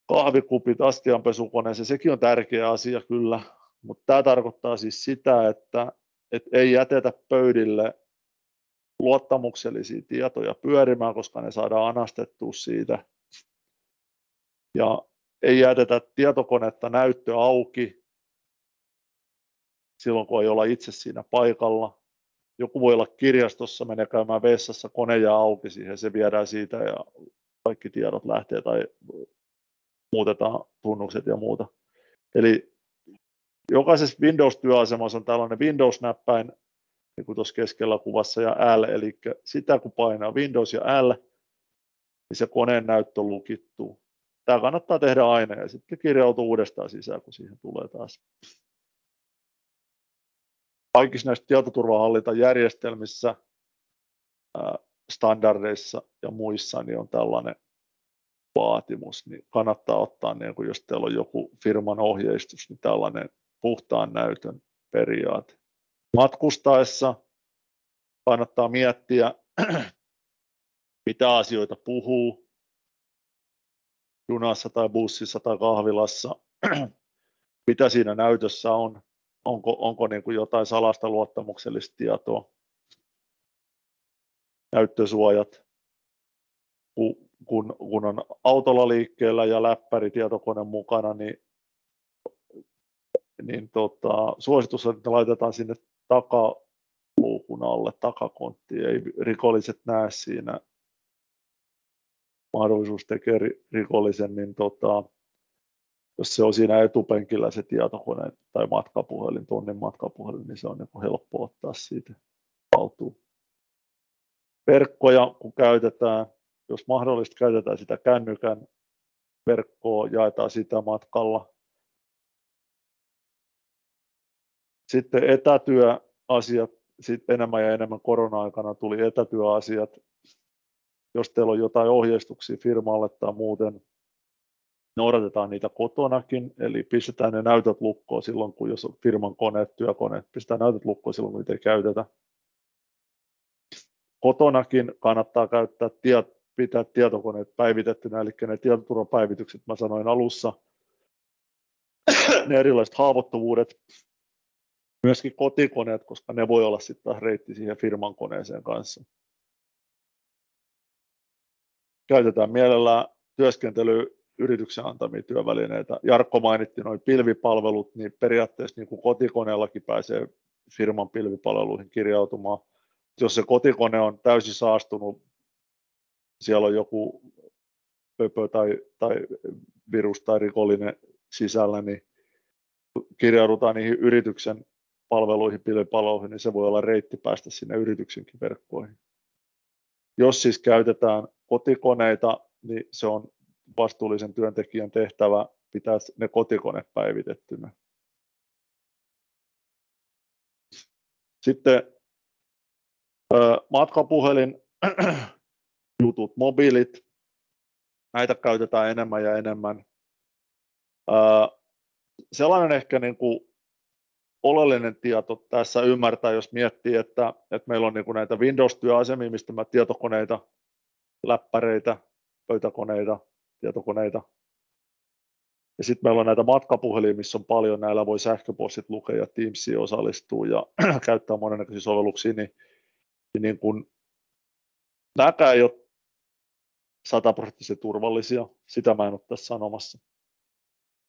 S3: kahvikupit astianpesukoneeseen, sekin on tärkeä asia kyllä, mutta tämä tarkoittaa siis sitä, että ei jätetä pöydille luottamuksellisia tietoja pyörimään, koska ne saadaan anastettua siitä. Ja ei jätetä tietokonetta näyttö auki silloin, kun ei olla itse siinä paikalla. Joku voi olla kirjastossa, menee käymään vessassa, kone jää auki siihen, se viedään siitä ja kaikki tiedot lähtee tai muutetaan tunnukset ja muuta. Eli jokaisessa Windows-työasemassa on tällainen Windows-näppäin, niin kuin tuossa keskellä kuvassa, ja L, eli sitä kun painaa Windows ja L, niin se koneen näyttö lukittuu. Tämä kannattaa tehdä aina ja sitten kirjautuu uudestaan sisään, kun siihen tulee taas. Kaikissa näissä tietoturvahallintajärjestelmissä, standardeissa ja muissa niin on tällainen vaatimus, niin kannattaa ottaa, niin kun jos teillä on joku firman ohjeistus, niin tällainen puhtaan näytön periaate. Matkustaessa kannattaa miettiä, mitä asioita puhuu. junassa tai bussissa tai kahvilassa, mitä siinä näytössä on, onko niin kuin jotain salasta luottamuksellista tietoa, näyttösuojat, kun on autolla liikkeellä ja läppäri tietokone mukana, niin suositus on, että laitetaan sinne takaluukun alle, takakonttiin, ei rikolliset näe siinä, mahdollisuus tekee rikollisen, niin jos se on siinä etupenkillä se tietokone tai matkapuhelin, tunnin matkapuhelin, niin se on niin helppo ottaa siitä haltuun. Verkkoja kun käytetään, jos mahdollista käytetään sitä kännykän verkkoa, jaetaan sitä matkalla. Sitten etätyöasiat, sitten enemmän ja enemmän korona-aikana tuli etätyöasiat. Jos teillä on jotain ohjeistuksia firmalle tai muuten, noudatetaan niitä kotonakin, eli pistetään ne näytöt lukkoon silloin, kun jos on firman koneet, työkoneet, pistetään näytöt lukkoon silloin, kun niitä ei käytetä. Kotonakin kannattaa pitää tietokoneet päivitettynä, eli ne tietoturvapäivitykset, mä sanoin alussa, ne erilaiset haavoittuvuudet, myöskin kotikoneet, koska ne voi olla sitten taas reitti siihen firman koneeseen kanssa. Käytetään mielellään työskentelyyrityksen antamia työvälineitä. Jarkko mainitti noin pilvipalvelut, niin periaatteessa niin kuin kotikoneellakin pääsee firman pilvipalveluihin kirjautumaan. Jos se kotikone on täysin saastunut, siellä on joku pöpö tai virus tai rikollinen sisällä, niin kirjaudutaan niihin yrityksen palveluihin, pilvipalveluihin, niin se voi olla reitti päästä sinne yrityksenkin verkkoihin. Jos siis käytetään kotikoneita, niin se on vastuullisen työntekijän tehtävä pitää ne kotikoneet päivitettynä. Sitten matkapuhelin jutut, mobiilit, näitä käytetään enemmän ja enemmän. Sellainen ehkä niin kuin oleellinen tieto tässä ymmärtää, jos miettii, että meillä on niin kuin näitä Windows-työasemia, mistä mä tietokoneita, läppäreitä, pöytäkoneita, tietokoneita. Ja sitten meillä on näitä matkapuhelimia, missä on paljon, näillä voi sähköpostit lukea ja Teamsiin osallistua ja käyttää monennäköisiä sovelluksia, niin kun nämäkään ei ole 100% turvallisia, sitä mä en ole tässä sanomassa.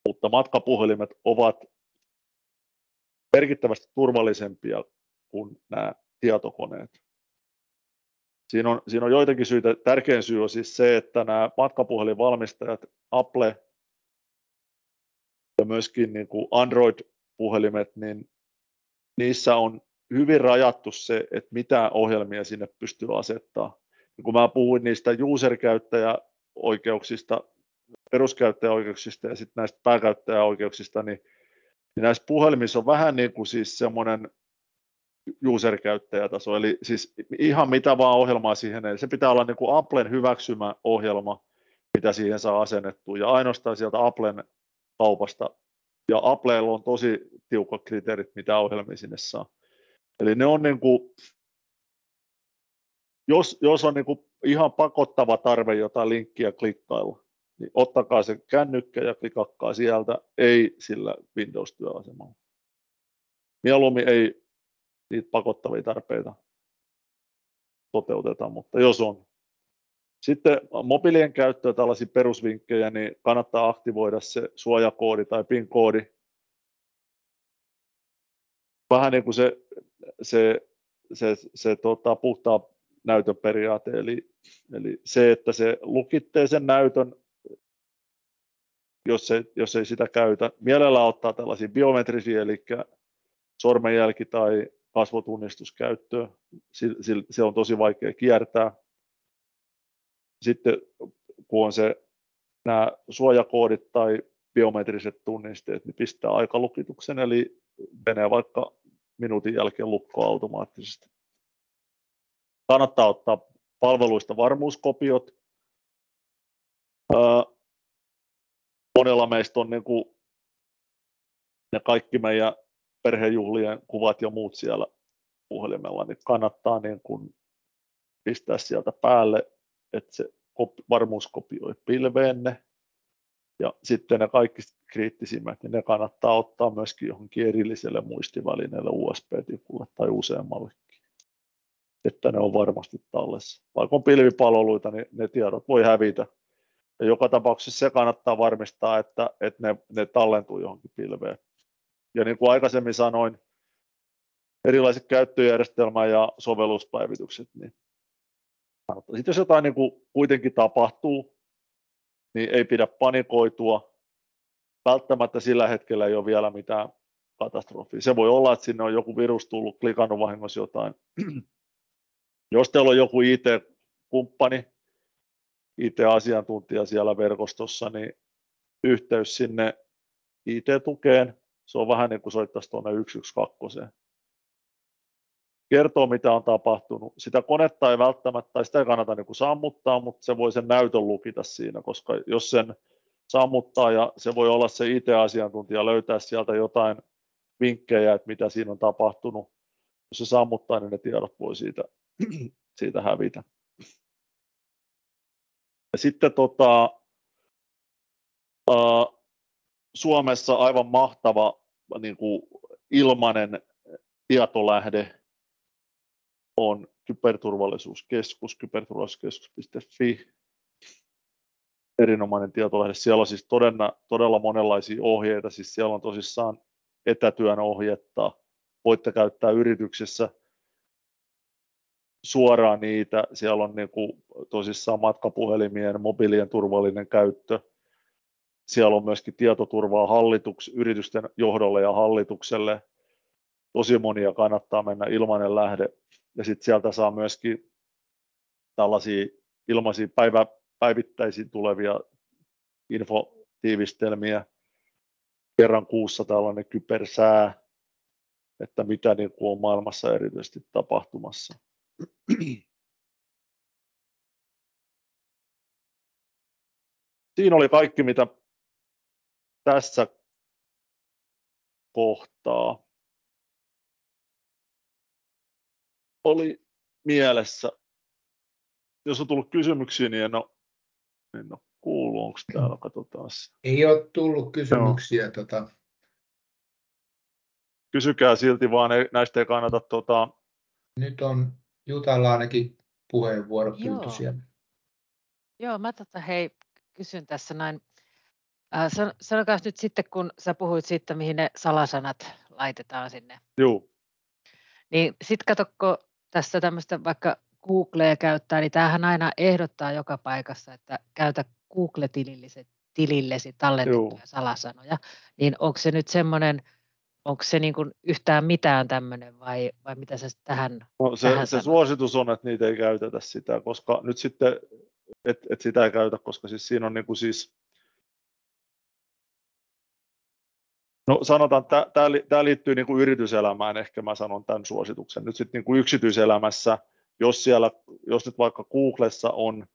S3: Mutta matkapuhelimet ovat merkittävästi turvallisempia kuin nämä tietokoneet. Siinä on joitakin syitä. Tärkein syy on siis se, että nämä matkapuhelinvalmistajat, Apple ja myöskin niin kuin Android-puhelimet, niin niissä on hyvin rajattu se, että mitä ohjelmia sinne pystyy asettaa. Ja kun mä puhuin niistä user-käyttäjäoikeuksista, peruskäyttäjäoikeuksista ja sitten näistä pääkäyttäjäoikeuksista, niin näissä puhelimissa on vähän niin kuin siis semmoinen user-käyttäjätaso, eli siis ihan mitä vaan ohjelmaa siihen, eli se pitää olla niin kuin Applen hyväksymä ohjelma, mitä siihen saa asennettua, ja ainoastaan sieltä Applen kaupasta, ja Applella on tosi tiukat kriteerit, mitä ohjelmia sinne saa. Eli ne on niin kuin, jos on niin kuin ihan pakottava tarve jotain linkkiä klikkailla, niin ottakaa se kännykkä ja klikakkaa sieltä, ei sillä Windows-työasemalla. Mieluummin ei niitä pakottavia tarpeita toteuteta, mutta jos on. Sitten mobiilien käyttöä, tällaisia perusvinkkejä, niin kannattaa aktivoida se suojakoodi tai PIN-koodi. Vähän niin kuin se puhtaan näytön periaate, eli se, että se lukittee sen näytön, jos ei sitä käytä. Mielellään ottaa tällaisia biometrisiä, eli sormenjälki- tai kasvotunnistuskäyttöä. Se on tosi vaikea kiertää. Sitten kun on nämä suojakoodit tai biometriset tunnisteet, niin pistää aikalukituksen, eli menee vaikka minuutin jälkeen lukkoon automaattisesti. Kannattaa ottaa palveluista varmuuskopiot. Monella meistä on niin kuin ne kaikki meidän perhejuhlien kuvat ja muut siellä puhelimella, niin kannattaa niin kuin pistää sieltä päälle, että se varmuuskopioi pilveenne. Ja sitten ne kaikki kriittisimmät, niin ne kannattaa ottaa myöskin johonkin erilliselle muistivälineelle, USB-tikulle tai useammallekin, että ne on varmasti tallessa. Vaikka on pilvipalveluita, niin ne tiedot voi hävitä. Ja joka tapauksessa se kannattaa varmistaa, että ne tallentuu johonkin pilveen. Ja niin kuin aikaisemmin sanoin, erilaiset käyttöjärjestelmä- ja sovelluspäivitykset. Niin sitten jos jotain niin kuin kuitenkin tapahtuu, niin ei pidä panikoitua. Välttämättä sillä hetkellä ei ole vielä mitään katastrofia. Se voi olla, että sinne on joku virus tullut, klikannut vahingossa jotain. Jos teillä on joku IT-kumppani, IT-asiantuntija siellä verkostossa, niin yhteys sinne IT-tukeen, se on vähän niin kuin soittaisi tuonne 112. Kertoo, mitä on tapahtunut. Sitä konetta ei välttämättä, tai sitä ei kannata niin kuin sammuttaa, mutta se voi sen näytön lukita siinä, koska jos sen sammuttaa ja se voi olla se IT-asiantuntija löytää sieltä jotain vinkkejä, että mitä siinä on tapahtunut. Jos se sammuttaa, niin ne tiedot voi siitä hävitä. Ja sitten Suomessa aivan mahtava niin kuin ilmainen tietolähde on Kyberturvallisuuskeskus, kyberturvallisuuskeskus.fi. Erinomainen tietolähde. Siellä on siis todella monenlaisia ohjeita. Siis siellä on tosissaan etätyön ohjetta. Voitte käyttää yrityksessä suoraan niitä. Siellä on niin kuin tosissaan matkapuhelimien, mobiilien turvallinen käyttö. Siellä on myöskin tietoturvaa yritysten johdolle ja hallitukselle. Tosi monia kannattaa mennä, ilmainen lähde. Ja sitten sieltä saa myöskin tällaisia ilmaisia päivittäisiin tulevia infotiivistelmiä. Kerran kuussa tällainen kybersää, että mitä niin kuin on maailmassa erityisesti tapahtumassa. Siinä oli kaikki, mitä tässä kohtaa oli mielessä. Jos on tullut kysymyksiä, niin en ole kuullut. Onko täällä? Katsotaan.
S2: Ei ole tullut kysymyksiä.
S3: Kysykää silti vaan, näistä ei kannata.
S2: Nyt on Jutalla ainakin puheenvuoropyyntö siellä.
S4: Joo, mä kysyn tässä näin. Sanokaa nyt sitten, kun sä puhuit siitä, mihin ne salasanat laitetaan sinne.
S3: Joo. Niin
S4: sitten katsokko tässä tämmöistä, vaikka Googlea käyttää, niin tämähän aina ehdottaa joka paikassa, että käytä Google-tilillesi tallennettuja salasanoja. Niin onko se nyt semmoinen, onko se niin kuin yhtään mitään tämmöinen vai mitä sä tähän
S3: se suositus on, että niitä ei käytetä sitä, koska nyt sitten, että sitä ei käytä, koska siis siinä on niin kuin siis, no sanotaan, tämä liittyy niin kuin yrityselämään, ehkä mä sanon tämän suosituksen. Nyt sitten niin kuin yksityiselämässä, jos nyt vaikka Googlessa on,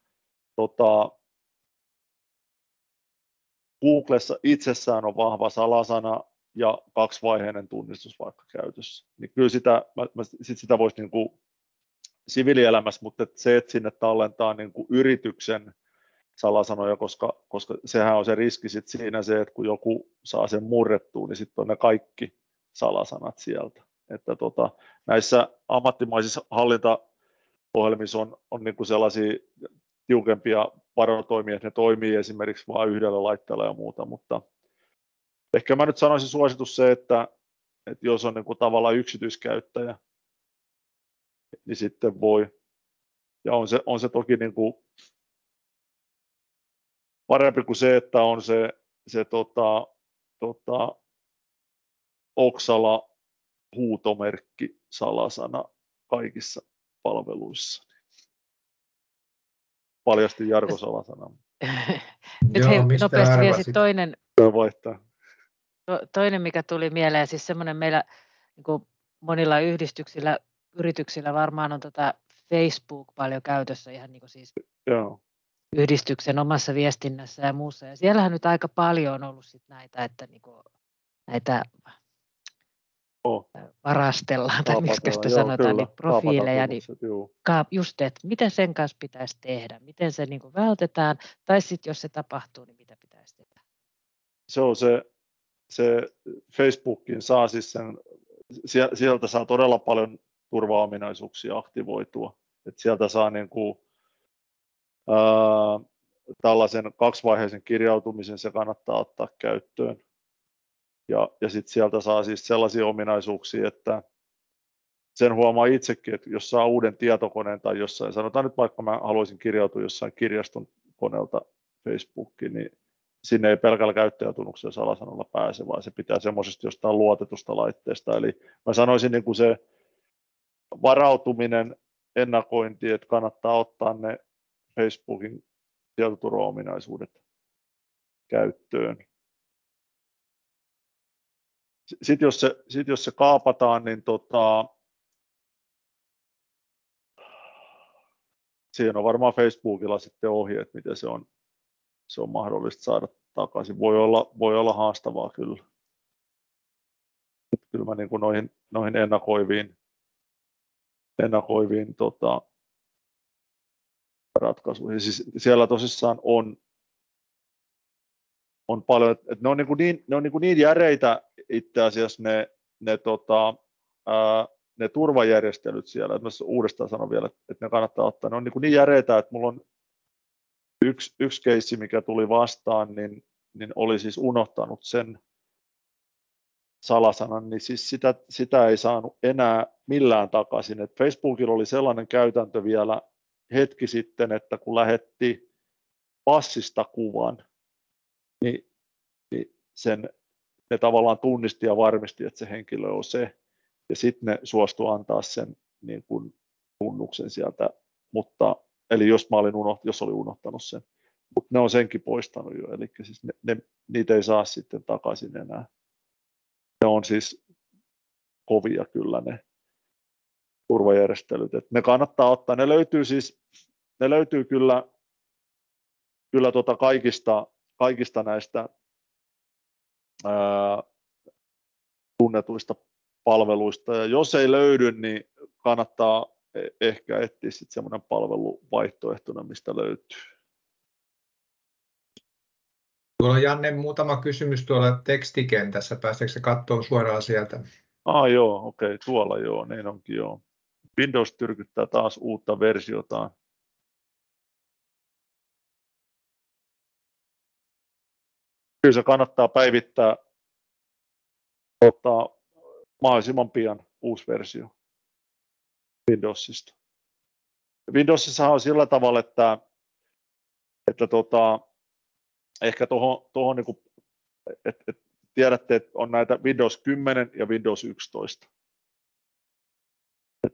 S3: Googlessa itsessään on vahva salasana ja kaksivaiheinen tunnistus vaikka käytössä, niin kyllä sitä voisi niin kuin siviilielämässä, mutta se, että sinne tallentaa niin kuin yrityksen salasanoja, koska sehän on se riski sit siinä se, että kun joku saa sen murrettua, niin sitten on ne kaikki salasanat sieltä. Että näissä ammattimaisissa hallintaohjelmissa on niin kuin sellaisia tiukempia varotoimia, että ne toimii esimerkiksi vain yhdellä laitteella ja muuta, mutta ehkä mä nyt sanoisin suositus se, että jos on niin kuin tavallaan yksityiskäyttäjä, niin sitten voi, ja on se toki niin kuin parempi kuin se, että on se Oksala huutomerkki salasana kaikissa palveluissa. Paljasti Jarko salasana.
S4: Nyt hei, nopeasti vielä toinen, mikä tuli mieleen, siis semmoinen meillä niin kuin monilla yrityksillä varmaan on Facebook paljon käytössä ihan niin kuin siis yhdistyksen omassa viestinnässä ja muussa. Ja siellähän nyt aika paljon on ollut sit näitä, että niin kuin, näitä varastellaan, tai miksi sitä sanotaan, niin profiileja, niin just, että mitä sen kanssa pitäisi tehdä, miten se niin kuin vältetään, tai sitten jos se tapahtuu, niin mitä pitäisi tehdä.
S3: se on se Facebookin saa siis sen, sieltä saa todella paljon turvaominaisuuksia aktivoitua. Et sieltä saa niin kuin, tällaisen kaksivaiheisen kirjautumisen, se kannattaa ottaa käyttöön. Ja sitten sieltä saa siis sellaisia ominaisuuksia, että sen huomaa itsekin, että jos saa uuden tietokoneen tai jossain, sanotaan nyt vaikka mä haluaisin kirjautua jossain kirjaston koneelta Facebookiin, niin sinne ei pelkällä käyttäjätunnuksella salasanalla pääse, vaan se pitää semmoisesta jostain luotetusta laitteesta. Eli mä sanoisin niin kuin se varautuminen, ennakointi, että kannattaa ottaa ne Facebookin tietoturvaominaisuudet käyttöön. Sitten jos se kaapataan, niin siinä on varmaan Facebookilla sitten ohjeet, miten se on mahdollista saada takaisin. Voi olla haastavaa kyllä. Kyllä mä niin kuin noihin ennakoiviin ratkaisuihin. Siis siellä tosissaan on paljon, että ne on niin järeitä itse asiassa ne turvajärjestelyt siellä. Että mä uudestaan sanon vielä, että ne kannattaa ottaa. Ne on niin järeitä, että mulla on yksi keissi, mikä tuli vastaan, niin oli siis unohtanut sen salasanan, niin siis sitä ei saanut enää millään takaisin. Et Facebookilla oli sellainen käytäntö vielä hetki sitten, että kun lähetti passista kuvan, niin ne tavallaan tunnisti ja varmisti, että se henkilö on se, ja sitten ne suostui antaa sen niin kuin tunnuksen sieltä, mutta eli jos oli unohtanut sen, mutta ne on senkin poistanut jo, eli siis niitä ei saa sitten takaisin enää. Ne on siis kovia kyllä ne turvajärjestelyt, että ne kannattaa ottaa, ne löytyy kyllä kaikista näistä tunnetuista palveluista, ja jos ei löydy, niin kannattaa ehkä etsiä sitten semmoinen palvelu vaihtoehtona, mistä löytyy.
S2: Tuolla on Janne muutama kysymys tuolla tekstikentässä, pääseekö se katsomaan suoraan sieltä?
S3: Joo, okei, tuolla joo, niin onkin joo. Windows tyrkyttää taas uutta versiotaan. Kyllä se kannattaa päivittää mahdollisimman pian uusi versio Windowsista. Windowsissa on sillä tavalla, että ehkä tuohon niin että tiedätte, että on näitä Windows 10 ja Windows 11.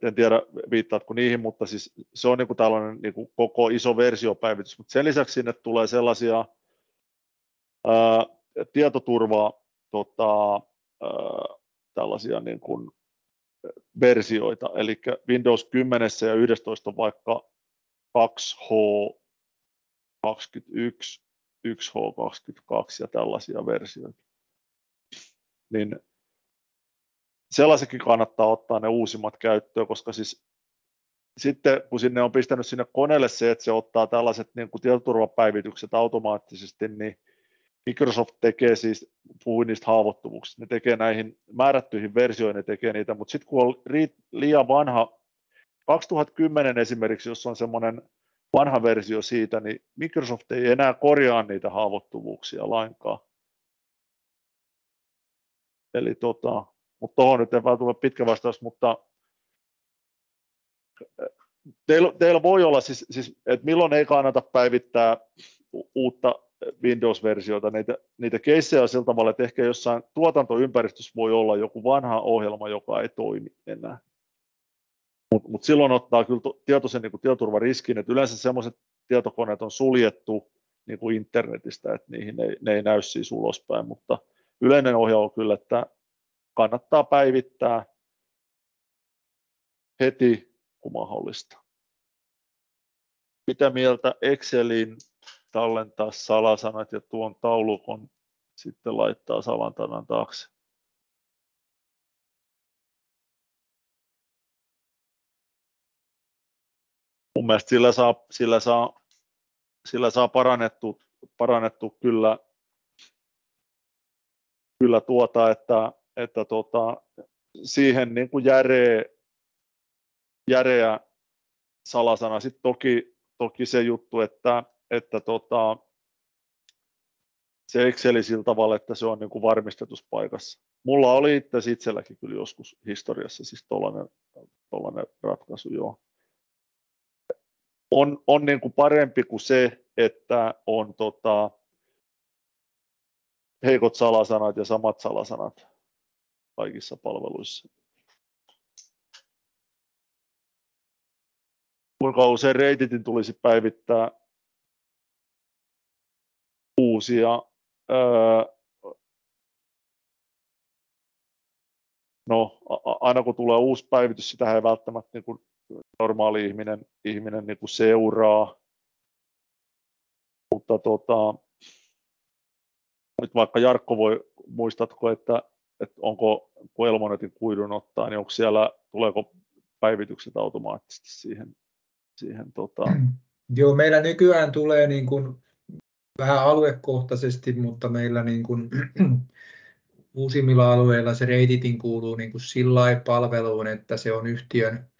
S3: En tiedä, viittaatko niihin, mutta siis se on niin kuin tällainen niin kuin koko iso versiopäivitys, mutta sen lisäksi sinne tulee sellaisia tietoturvaa tällaisia niin kuin versioita, eli Windows 10 ja 11 on vaikka 2H21, 1H22 ja tällaisia versioita. Niin sellaisenkin kannattaa ottaa ne uusimmat käyttöön, koska siis sitten kun sinne on pistänyt sinne koneelle se, että se ottaa tällaiset niin kuin tietoturvapäivitykset automaattisesti, niin Microsoft tekee siis, puhuin niistä haavoittuvuuksista, ne tekee näihin määrättyihin versioihin, ne tekee niitä, mutta sitten kun on liian vanha, 2010 esimerkiksi, jos on semmoinen vanha versio siitä, niin Microsoft ei enää korjaa niitä haavoittuvuuksia lainkaan. Eli mutta tuohon nyt ei vaan tule pitkä vastaus, mutta teillä voi olla siis, että milloin ei kannata päivittää uutta Windows-versiota, niitä keissejä on sillä tavalla, että ehkä jossain tuotantoympäristössä voi olla joku vanha ohjelma, joka ei toimi enää. Mutta silloin ottaa kyllä tietoisen niin tietoturvariskin, että yleensä sellaiset tietokoneet on suljettu niin kuin internetistä, että ne ei näy siis ulospäin, mutta yleinen ohje on kyllä, että kannattaa päivittää heti, kun mahdollista. Mitä mieltä Excelin tallentaa salasanat ja tuon taulukon sitten laittaa salantanan taakse? Mun mielestä sillä saa parannettu kyllä kyllä että siihen niin kuin järeä salasana. Sitten toki se juttu, että se Exceli sillä tavalla, että se on niin kuin varmistetussa paikassa. Mulla oli itselläkin kyllä joskus historiassa siis tollainen ratkaisu, joo. On niin kuin parempi kuin se, että on heikot salasanat ja samat salasanat kaikissa palveluissa. Kuinka usein Reititin tulisi päivittää uusia? No, aina kun tulee uusi päivitys, sitä ei välttämättä niin kuin normaali ihminen niin kuin seuraa. Mutta nyt vaikka Jarkko muistatko, että onko, kun Elmonetin kuidun ottaa, niin tuleeko päivitykset automaattisesti siihen
S2: Joo, meillä nykyään tulee niin kuin vähän aluekohtaisesti, mutta meillä niin kuin uusimmilla alueilla se Reititin kuuluu niin kuin sillä palveluun, että se on yhtiön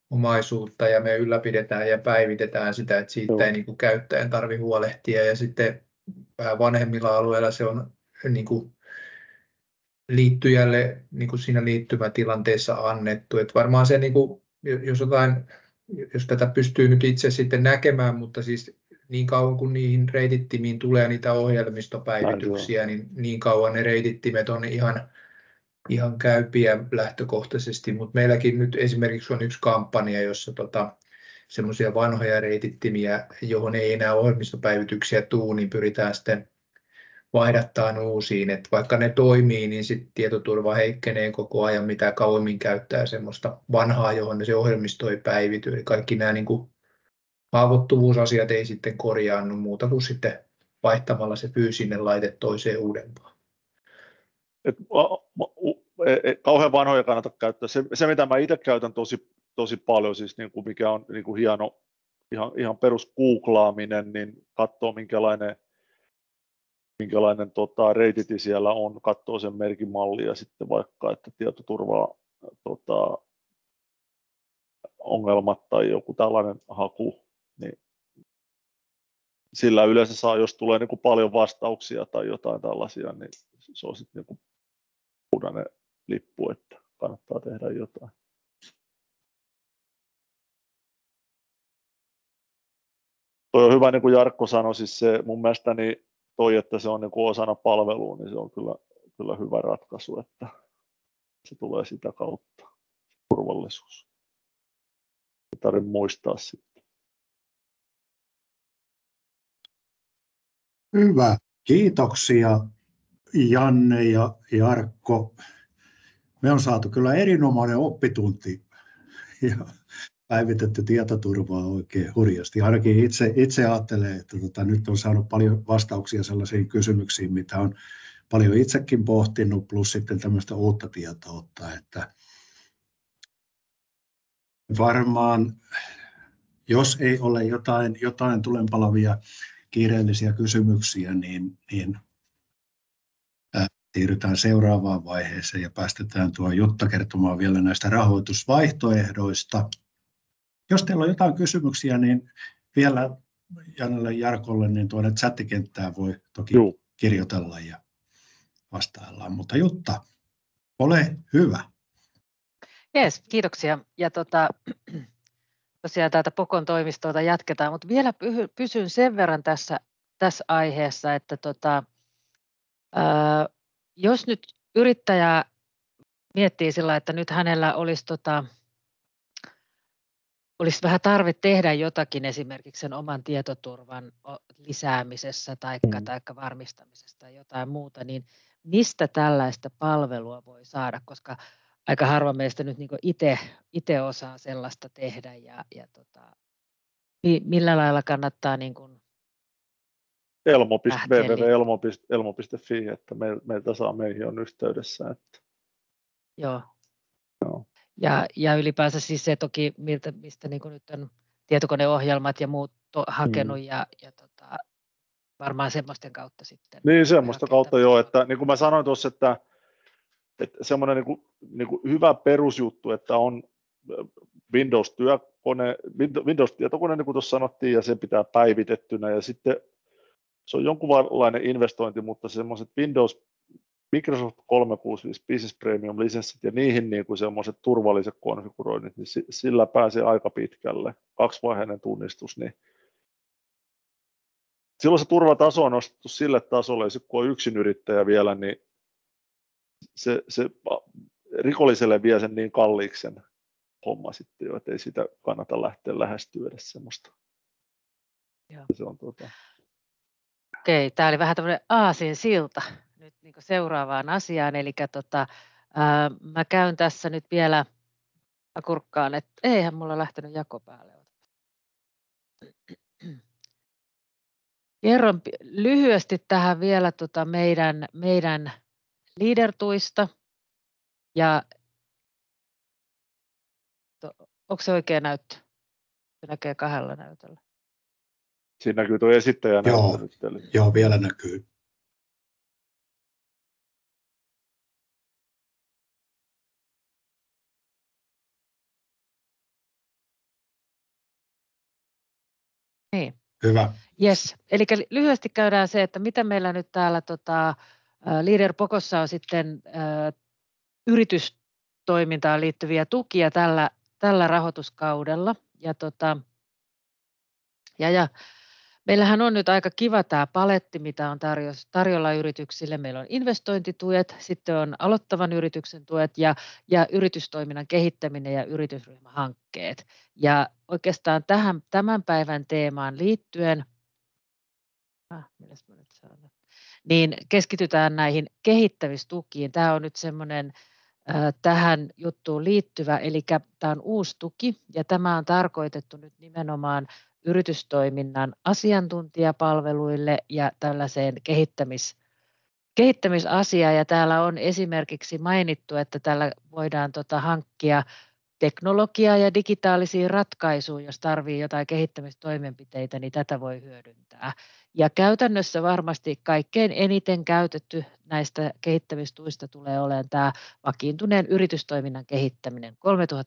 S2: omaisuutta ja me ylläpidetään ja päivitetään sitä, että siitä ei niin kuin käyttäjän tarvitse huolehtia. Ja sitten vähän vanhemmilla alueilla se on niin kuin liittyjälle niin kuin siinä liittymätilanteessa annettu. Että varmaan se, niin kuin, jos tätä pystyy nyt itse sitten näkemään, mutta siis niin kauan kun niihin reitittimiin tulee niitä ohjelmistopäivityksiä, niin kauan ne reitittimet on ihan käypiä lähtökohtaisesti, mutta meilläkin nyt esimerkiksi on yksi kampanja, jossa semmoisia vanhoja reitittimiä, johon ei enää ohjelmistopäivityksiä tule, niin pyritään sitten vaihdattaan uusiin, että vaikka ne toimii, niin sitten tietoturva heikkenee koko ajan, mitä kauemmin käyttää semmoista vanhaa, johon se ohjelmisto ei päivity. Eli kaikki nämä niin kuin haavoittuvuusasiat ei sitten korjaannu muuta kuin sitten vaihtamalla se fyysinen laite toiseen uudempaan.
S3: Kauhean vanhoja kannata käyttää. Se mitä mä itse käytän tosi paljon, siis niin kuin mikä on niin kuin hieno, ihan perus googlaaminen, niin katsoo minkälainen reititi siellä on, katsoo sen merkin mallia sitten vaikka, että tietoturvaa ongelmat tai joku tällainen haku, niin sillä yleensä saa, jos tulee niin kuin paljon vastauksia tai jotain tällaisia, niin se on sitten niin punainen lippu, että kannattaa tehdä jotain. Toi on hyvä, niin kuin Jarkko sanoi, siis se mun mielestäni että se on niin kuin osana palvelua, niin se on kyllä hyvä ratkaisu, että se tulee sitä kautta, turvallisuus. Ei tarvitse muistaa sitten.
S1: Hyvä. Kiitoksia Janne ja Jarkko. Me on saatu kyllä erinomainen oppitunti ja päivitetty tietoturvaa oikein hurjasti. Ainakin itse ajattelen, että nyt on saanut paljon vastauksia sellaisiin kysymyksiin, mitä on paljon itsekin pohtinut, plus sitten tämmöistä uutta tietoutta, että varmaan, jos ei ole jotain tulenpalavia kiireellisiä kysymyksiä, niin siirrytään seuraavaan vaiheeseen ja päästetään tuo Jutta kertomaan vielä näistä rahoitusvaihtoehdoista. Jos teillä on jotain kysymyksiä, niin vielä Jannelle ja Jarkolle niin tuonne chattikenttään voi toki kirjoitella ja vastaillaan. Mutta Jutta, ole hyvä.
S4: Jees, kiitoksia. Ja tosiaan täältä Pokon toimistolta jatketaan, mutta vielä pysyn sen verran tässä aiheessa, että jos nyt yrittäjä miettii sillä, että nyt hänellä olisi vähän tarve tehdä jotakin esimerkiksi sen oman tietoturvan lisäämisessä tai varmistamisessa tai jotain muuta, niin mistä tällaista palvelua voi saada, koska aika harva meistä nyt niin itse osaa sellaista tehdä ja millä lailla kannattaa niin kuin
S3: www.elmo.fi, että meiltä saa meihin on yhteydessä. Että.
S4: Joo. Ja ylipäänsä siis se toki, mistä niin kuin nyt on tietokoneohjelmat ja muut hakenut ja varmaan semmoisten kautta sitten.
S3: Niin, semmoista kautta joo, että niin kuin mä sanoin tuossa, että semmoinen niin kuin hyvä perusjuttu, että on Windows-tietokone, niin kuin tuossa sanottiin, ja se pitää päivitettynä, ja sitten se on jonkunlainen investointi, mutta semmoiset Microsoft 365 Business Premium -lisenssit ja niihin niin kuin semmoiset turvalliset konfiguroinnit, niin sillä pääsee aika pitkälle, 2-vaiheinen tunnistus, niin silloin se turvataso on nostettu sille tasolle, ja kun on yksinyrittäjä vielä, niin se rikolliselle vie sen niin kalliiksi sen homma sitten jo, että ei sitä kannata lähteä lähestyä edes semmoista. Se on
S4: Okei, tämä oli vähän tämmöinen aasinsilta nyt niin kuin seuraavaan asiaan, eli mä käyn tässä nyt vielä kurkkaan, että eihän mulla lähtenyt jako päälle. Kerron lyhyesti tähän vielä meidän leader-tuista, ja onko se oikea näyttö? Se näkee 2 näytöllä.
S3: Siinä näkyy tuo esittäjä näyttely.
S1: Joo, vielä näkyy.
S4: Niin.
S1: Hyvä.
S4: Yes. Eli lyhyesti käydään se, että mitä meillä nyt täällä Leader Pocossa on sitten yritystoimintaan liittyviä tukia tällä rahoituskaudella. Ja meillähän on nyt aika kiva tämä paletti, mitä on tarjolla yrityksille. Meillä on investointituet, sitten on aloittavan yrityksen tuet ja yritystoiminnan kehittäminen ja yritysryhmähankkeet. Ja oikeastaan tämän päivän teemaan liittyen, niin keskitytään näihin kehittämistukiin. Tämä on nyt semmoinen tähän juttuun liittyvä, eli tämä on uusi tuki, ja tämä on tarkoitettu nyt nimenomaan yritystoiminnan asiantuntijapalveluille ja tällaiseen kehittämisasiaan. Ja täällä on esimerkiksi mainittu, että tällä voidaan hankkia teknologiaa ja digitaalisia ratkaisuja, jos tarvitsee jotain kehittämistoimenpiteitä, niin tätä voi hyödyntää. Ja käytännössä varmasti kaikkein eniten käytetty näistä kehittämistuista tulee olemaan tämä vakiintuneen yritystoiminnan kehittäminen, 3 000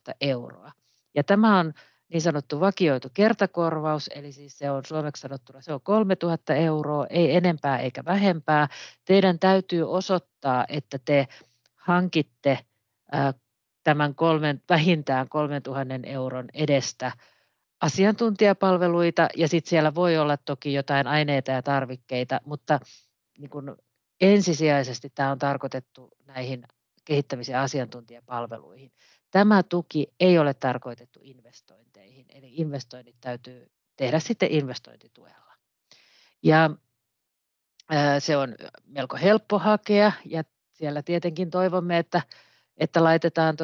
S4: €. Ja tämä on niin sanottu vakioitu kertakorvaus, eli siis se on suomeksi sanottuna se on 3 000 €, ei enempää eikä vähempää. Teidän täytyy osoittaa, että te hankitte tämän vähintään 3 000 € edestä asiantuntijapalveluita, ja sitten siellä voi olla toki jotain aineita ja tarvikkeita, mutta niin kun ensisijaisesti tämä on tarkoitettu näihin kehittämis- ja asiantuntijapalveluihin. Tämä tuki ei ole tarkoitettu investointeihin, eli investoinnit täytyy tehdä sitten investointituella. Ja se on melko helppo hakea, ja siellä tietenkin toivomme, että laitetaan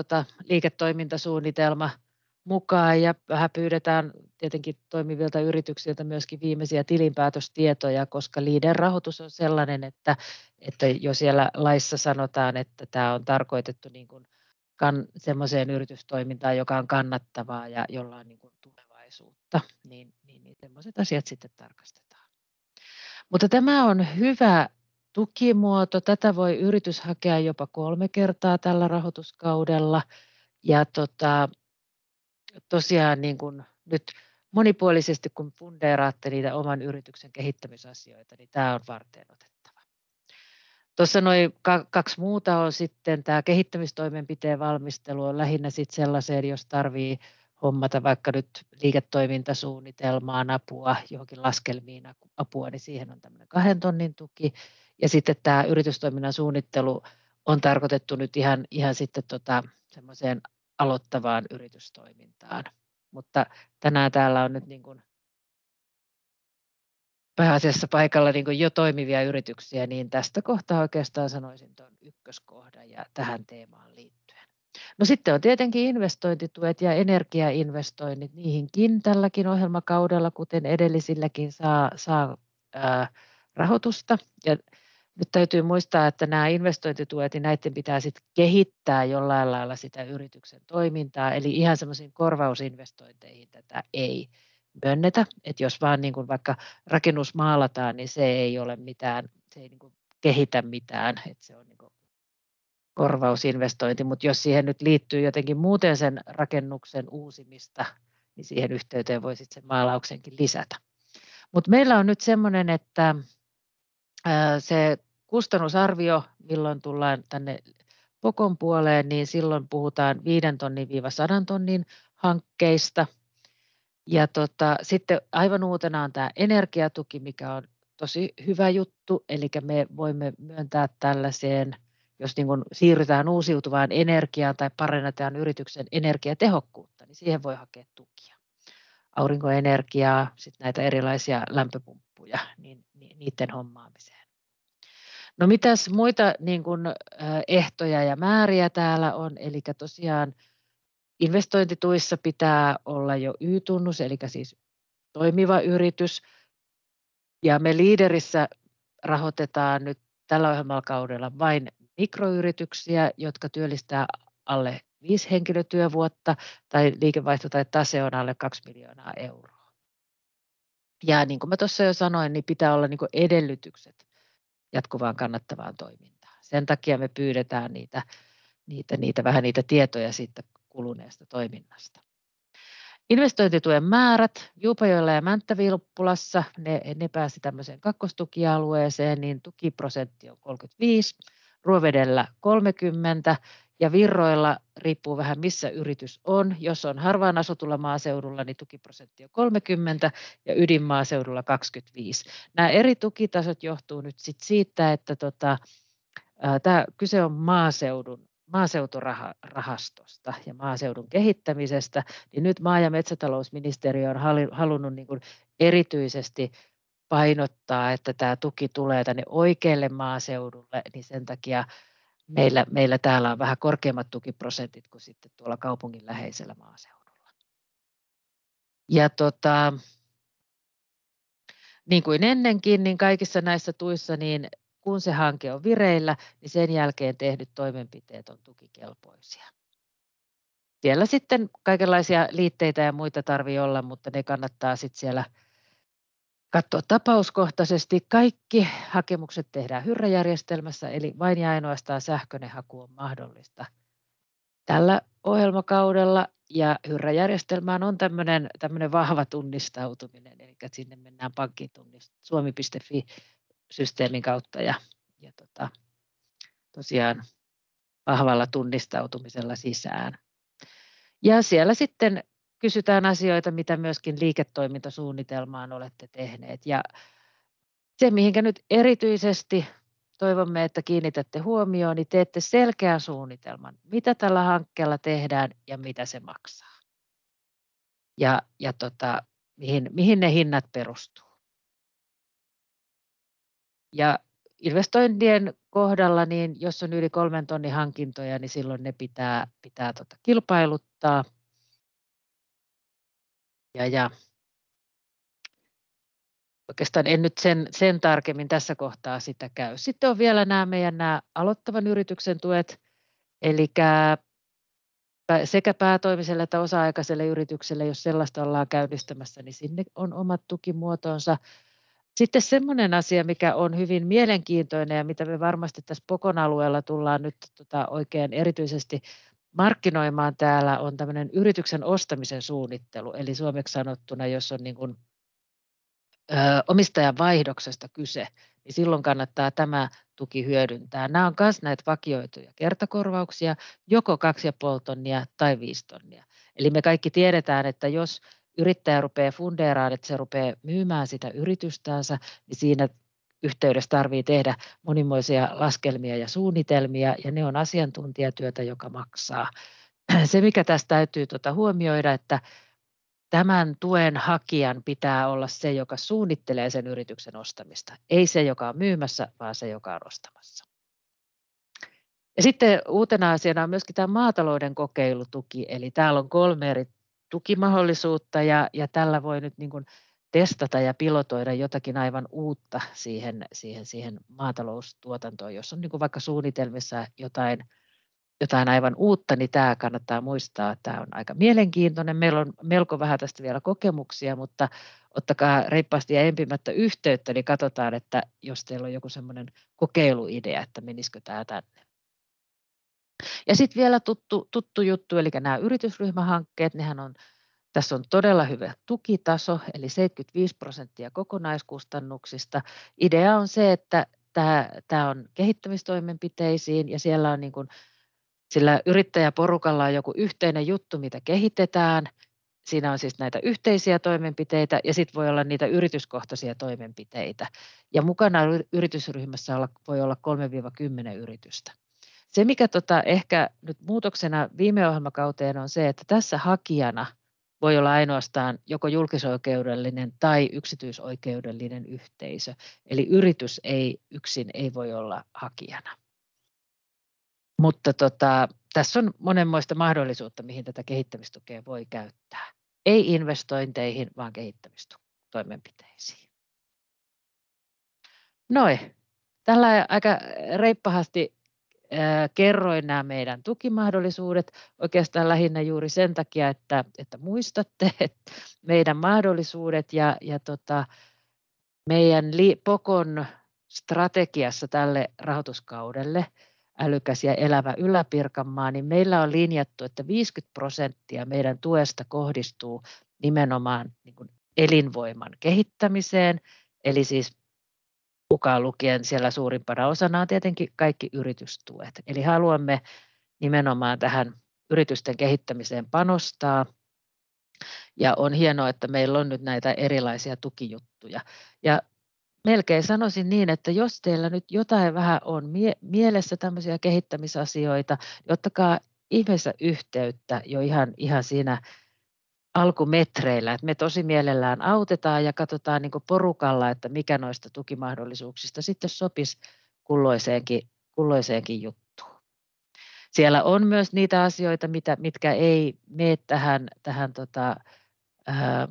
S4: liiketoimintasuunnitelma mukaan ja vähän pyydetään tietenkin toimivilta yrityksiltä myöskin viimeisiä tilinpäätöstietoja, koska Leader-rahoitus on sellainen, että jo siellä laissa sanotaan, että tämä on tarkoitettu niin kuin semmoiseen yritystoimintaan, joka on kannattavaa ja jolla on niin kuin tulevaisuutta, niin semmoiset asiat sitten tarkastetaan. Mutta tämä on hyvä tukimuoto. Tätä voi yritys hakea jopa 3 kertaa tällä rahoituskaudella. Ja tosiaan niin kun nyt monipuolisesti, kun fundeeraatte niitä oman yrityksen kehittämisasioita, niin tämä on varteenotettava. Tuossa noin 2 muuta on sitten tämä kehittämistoimenpiteen valmistelu on lähinnä sitten sellaiseen, jos tarvii hommata vaikka nyt liiketoimintasuunnitelmaan apua, johonkin laskelmiin apua, niin siihen on tämmöinen 2 000 € tuki. Ja sitten tämä yritystoiminnan suunnittelu on tarkoitettu nyt ihan sitten semmoiseen aloittavaan yritystoimintaan. Mutta tänään täällä on nyt niin kuin pääasiassa paikalla niin kuin jo toimivia yrityksiä, niin tästä kohtaa oikeastaan sanoisin tuon ykköskohdan ja tähän teemaan liittyen. No sitten on tietenkin investointituet ja energiainvestoinnit, niihinkin tälläkin ohjelmakaudella, kuten edellisilläkin saa rahoitusta. Ja nyt täytyy muistaa, että nämä investointituet, niin näiden pitää sitten kehittää jollain lailla sitä yrityksen toimintaa, eli ihan semmoisiin korvausinvestointeihin tätä ei myönnetä, että jos vaan niin kuin vaikka rakennus maalataan, niin se ei ole mitään, se ei niin kuin kehitä mitään, että se on niin kuin korvausinvestointi, mutta jos siihen nyt liittyy jotenkin muuten sen rakennuksen uusimista, niin siihen yhteyteen voi sitten sen maalauksenkin lisätä. Mutta meillä on nyt semmoinen, että se kustannusarvio, milloin tullaan tänne Pokon puoleen, niin silloin puhutaan 5 tonnin-100 tonnin hankkeista. Ja sitten aivan uutena on tämä energiatuki, mikä on tosi hyvä juttu, eli me voimme myöntää tällaiseen, jos niin kun siirrytään uusiutuvaan energiaan tai parannetaan yrityksen energiatehokkuutta, niin siihen voi hakea tukia. Aurinkoenergiaa, sitten näitä erilaisia lämpöpumppuja, niin niiden hommaamiseen. No mitäs muita niin kun, ehtoja ja määriä täällä on, eli tosiaan investointituissa pitää olla jo Y-tunnus, eli siis toimiva yritys. Ja me Leaderissä rahoitetaan nyt tällä ohjelmakaudella vain mikroyrityksiä, jotka työllistää alle 5 henkilötyövuotta tai liikevaihto tai tase on alle 2 miljoonaa euroa. Ja niin kuin mä tuossa jo sanoin, niin pitää olla niin kuin edellytykset jatkuvaan kannattavaan toimintaan. Sen takia me pyydetään vähän niitä tietoja siitä kuluneesta toiminnasta. Investointituen määrät Juupajoella ja Mänttä-Vilppulassa, ne pääsi tämmöiseen kakkostukialueeseen, niin tukiprosentti on 35, Ruovedellä 30 ja Virroilla riippuu vähän missä yritys on. Jos on harvaan asutulla maaseudulla, niin tukiprosentti on 30 ja ydinmaaseudulla 25. Nämä eri tukitasot johtuu nyt siitä, että tämä kyse on maaseuturahastosta ja maaseudun kehittämisestä, niin nyt maa- ja metsätalousministeriö on halunnut niin kuin erityisesti painottaa, että tämä tuki tulee tänne oikealle maaseudulle, niin sen takia meillä täällä on vähän korkeammat tukiprosentit kuin sitten tuolla kaupungin läheisellä maaseudulla. Ja niin kuin ennenkin, niin kaikissa näissä tuissa, niin kun se hanke on vireillä, niin sen jälkeen tehdyt toimenpiteet on tukikelpoisia. Siellä sitten kaikenlaisia liitteitä ja muita tarvii olla, mutta ne kannattaa sitten siellä katsoa tapauskohtaisesti. Kaikki hakemukset tehdään Hyrrä-järjestelmässä, eli vain ja ainoastaan sähköinen haku on mahdollista tällä ohjelmakaudella. Ja Hyrrä-järjestelmään on tämmöinen vahva tunnistautuminen, eli sinne mennään suomi.fi-systeemin kautta ja tosiaan vahvalla tunnistautumisella sisään. Ja siellä sitten kysytään asioita, mitä myöskin liiketoimintasuunnitelmaan olette tehneet. Ja se, mihinkä nyt erityisesti toivomme, että kiinnitätte huomioon, niin teette selkeän suunnitelman, mitä tällä hankkeella tehdään ja mitä se maksaa. Ja mihin ne hinnat perustuu. Ja investointien kohdalla, niin jos on yli 3 tonnin hankintoja, niin silloin ne pitää kilpailuttaa. Ja oikeastaan en nyt sen tarkemmin tässä kohtaa sitä käy. Sitten on vielä nämä aloittavan yrityksen tuet, eli sekä päätoimiselle että osa-aikaiselle yritykselle, jos sellaista ollaan käynnistämässä, niin sinne on omat tukimuotonsa. Sitten semmoinen asia, mikä on hyvin mielenkiintoinen ja mitä me varmasti tässä Pokon alueella tullaan nyt oikein erityisesti markkinoimaan täällä, on tämmöinen yrityksen ostamisen suunnittelu. Eli suomeksi sanottuna, jos on niin kuin omistajan vaihdoksesta kyse, niin silloin kannattaa tämä tuki hyödyntää. Nämä on myös näitä vakioituja kertakorvauksia, joko 2,5 tonnia tai 5 tonnia. Eli me kaikki tiedetään, että jos yrittäjä rupeaa fundeeraamaan, että se rupeaa myymään sitä yritystänsä, niin siinä yhteydessä tarvitsee tehdä monimoisia laskelmia ja suunnitelmia, ja ne on asiantuntijatyötä, joka maksaa. Se, mikä tästä täytyy huomioida, että tämän tuen hakijan pitää olla se, joka suunnittelee sen yrityksen ostamista. Ei se, joka on myymässä, vaan se, joka on ostamassa. Ja sitten uutena asiana on myöskin tämä maatalouden kokeilutuki. Eli täällä on 3 eri tukimahdollisuutta ja tällä voi nyt niin kuin testata ja pilotoida jotakin aivan uutta siihen maataloustuotantoon, jos on niin kuin vaikka suunnitelmissa jotain jotain aivan uutta, niin tämä kannattaa muistaa, että tämä on aika mielenkiintoinen. Meillä on melko vähän tästä vielä kokemuksia, mutta ottakaa reippaasti ja empimättä yhteyttä, niin katsotaan, että jos teillä on joku semmoinen kokeiluidea, että menisikö tämä tänne. Ja sitten vielä tuttu juttu, eli nämä yritysryhmähankkeet, nehän on, tässä on todella hyvä tukitaso, eli 75% kokonaiskustannuksista. Idea on se, että tämä on kehittämistoimenpiteisiin ja siellä on niin kuin, sillä yrittäjäporukalla on joku yhteinen juttu, mitä kehitetään. Siinä on siis näitä yhteisiä toimenpiteitä ja sitten voi olla niitä yrityskohtaisia toimenpiteitä. Ja mukana yritysryhmässä voi olla 3-10 yritystä. Se, mikä ehkä nyt muutoksena viime ohjelmakauteen on se, että tässä hakijana voi olla ainoastaan joko julkisoikeudellinen tai yksityisoikeudellinen yhteisö. Eli yritys yksin ei voi olla hakijana. Mutta tässä on monenmoista mahdollisuutta, mihin tätä kehittämistukea voi käyttää. Ei investointeihin, vaan kehittämistoimenpiteisiin. Tällä aika reippahasti kerroin nämä meidän tukimahdollisuudet oikeastaan lähinnä juuri sen takia, että muistatte että meidän mahdollisuudet ja meidän POKon strategiassa tälle rahoituskaudelle älykäs ja elävä Ylä-Pirkanmaa, niin meillä on linjattu, että 50% meidän tuesta kohdistuu nimenomaan niin kuin elinvoiman kehittämiseen, eli siis mukaan lukien siellä suurimpana osana on tietenkin kaikki yritystuet. Eli haluamme nimenomaan tähän yritysten kehittämiseen panostaa. Ja on hienoa, että meillä on nyt näitä erilaisia tukijuttuja. Ja melkein sanoisin niin, että jos teillä nyt jotain vähän on mielessä tämmöisiä kehittämisasioita, niin ottakaa ihmeessä yhteyttä jo ihan siinä alkumetreillä, että me tosi mielellään autetaan ja katsotaan niin kuin porukalla, että mikä noista tukimahdollisuuksista sitten sopisi kulloiseenkin juttuun. Siellä on myös niitä asioita, mitkä ei mene tähän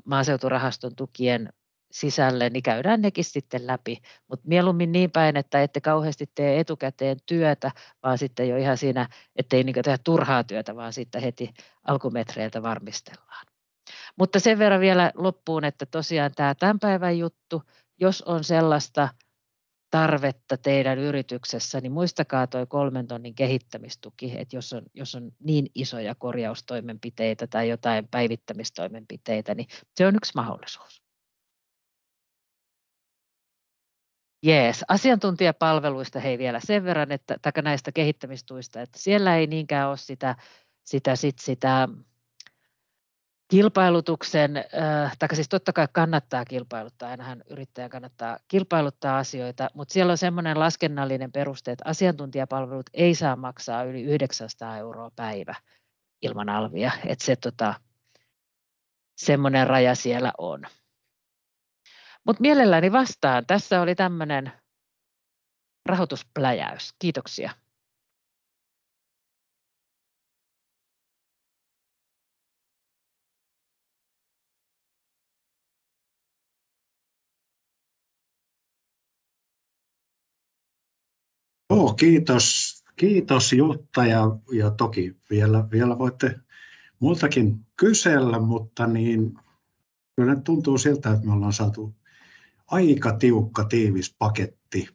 S4: maaseuturahaston tukien sisälle, niin käydään nekin sitten läpi, mutta mieluummin niin päin, että ette kauheasti tee etukäteen työtä, vaan sitten jo ihan siinä, ettei niin tehdä turhaa työtä, vaan sitten heti alkumetreiltä varmistellaan. Mutta sen verran vielä loppuun, että tosiaan tämä tämän päivän juttu, jos on sellaista tarvetta teidän yrityksessä, niin muistakaa tuo 3 tonnin kehittämistuki, että jos on niin isoja korjaustoimenpiteitä tai jotain päivittämistoimenpiteitä, niin se on yksi mahdollisuus. Jees, asiantuntijapalveluista hei vielä sen verran, että näistä kehittämistuista, että siellä ei niinkään ole sitä kilpailutuksen, tai siis totta kai kannattaa kilpailuttaa, ainahan yrittäjän kannattaa kilpailuttaa asioita, mutta siellä on semmoinen laskennallinen peruste, että asiantuntijapalvelut ei saa maksaa yli 900 € päivä ilman alvia, että se semmoinen raja siellä on. Mutta mielelläni vastaan. Tässä oli tämmöinen rahoituspläjäys. Kiitoksia.
S1: Kiitos Jutta ja toki vielä voitte multakin kysellä, mutta niin kyllä tuntuu siltä, että me ollaan saatu aika tiukka tiivis paketti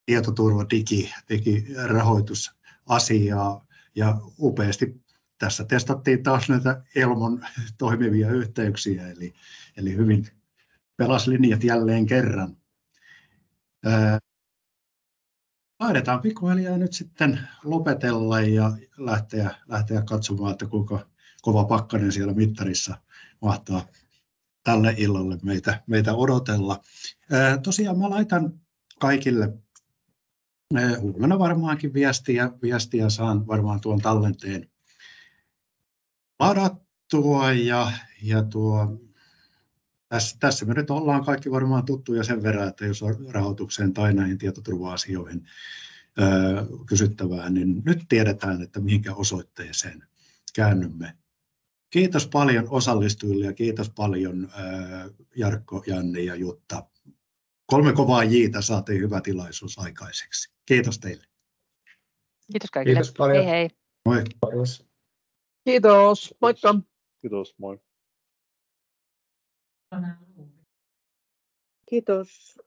S1: tietoturva, digirahoitusasiaa ja upeasti tässä testattiin taas näitä Elmon toimivia yhteyksiä, eli hyvin pelasi linjat jälleen kerran. Taidetaan pikkuhiljaa nyt sitten lopetella ja lähteä katsomaan, että kuinka kova pakkanen siellä mittarissa mahtaa tälle illalle meitä odotella. Tosiaan mä laitan kaikille huomenna varmaankin viestiä saan varmaan tuon tallenteen ladattua ja tässä me nyt ollaan kaikki varmaan tuttuja sen verran, että jos on rahoitukseen tai näihin tietoturva-asioihin kysyttävää, niin nyt tiedetään, että mihinkä osoitteeseen käännymme. Kiitos paljon osallistujille ja kiitos paljon Jarkko, Janni ja Jutta. 3 kovaa jiitä saatiin hyvä tilaisuus aikaiseksi. Kiitos teille.
S4: Kiitos kaikille.
S2: Kiitos paljon.
S4: Hei hei.
S1: Moi.
S5: Kiitos. Moikka.
S3: Kiitos, moi.
S5: Kiitos.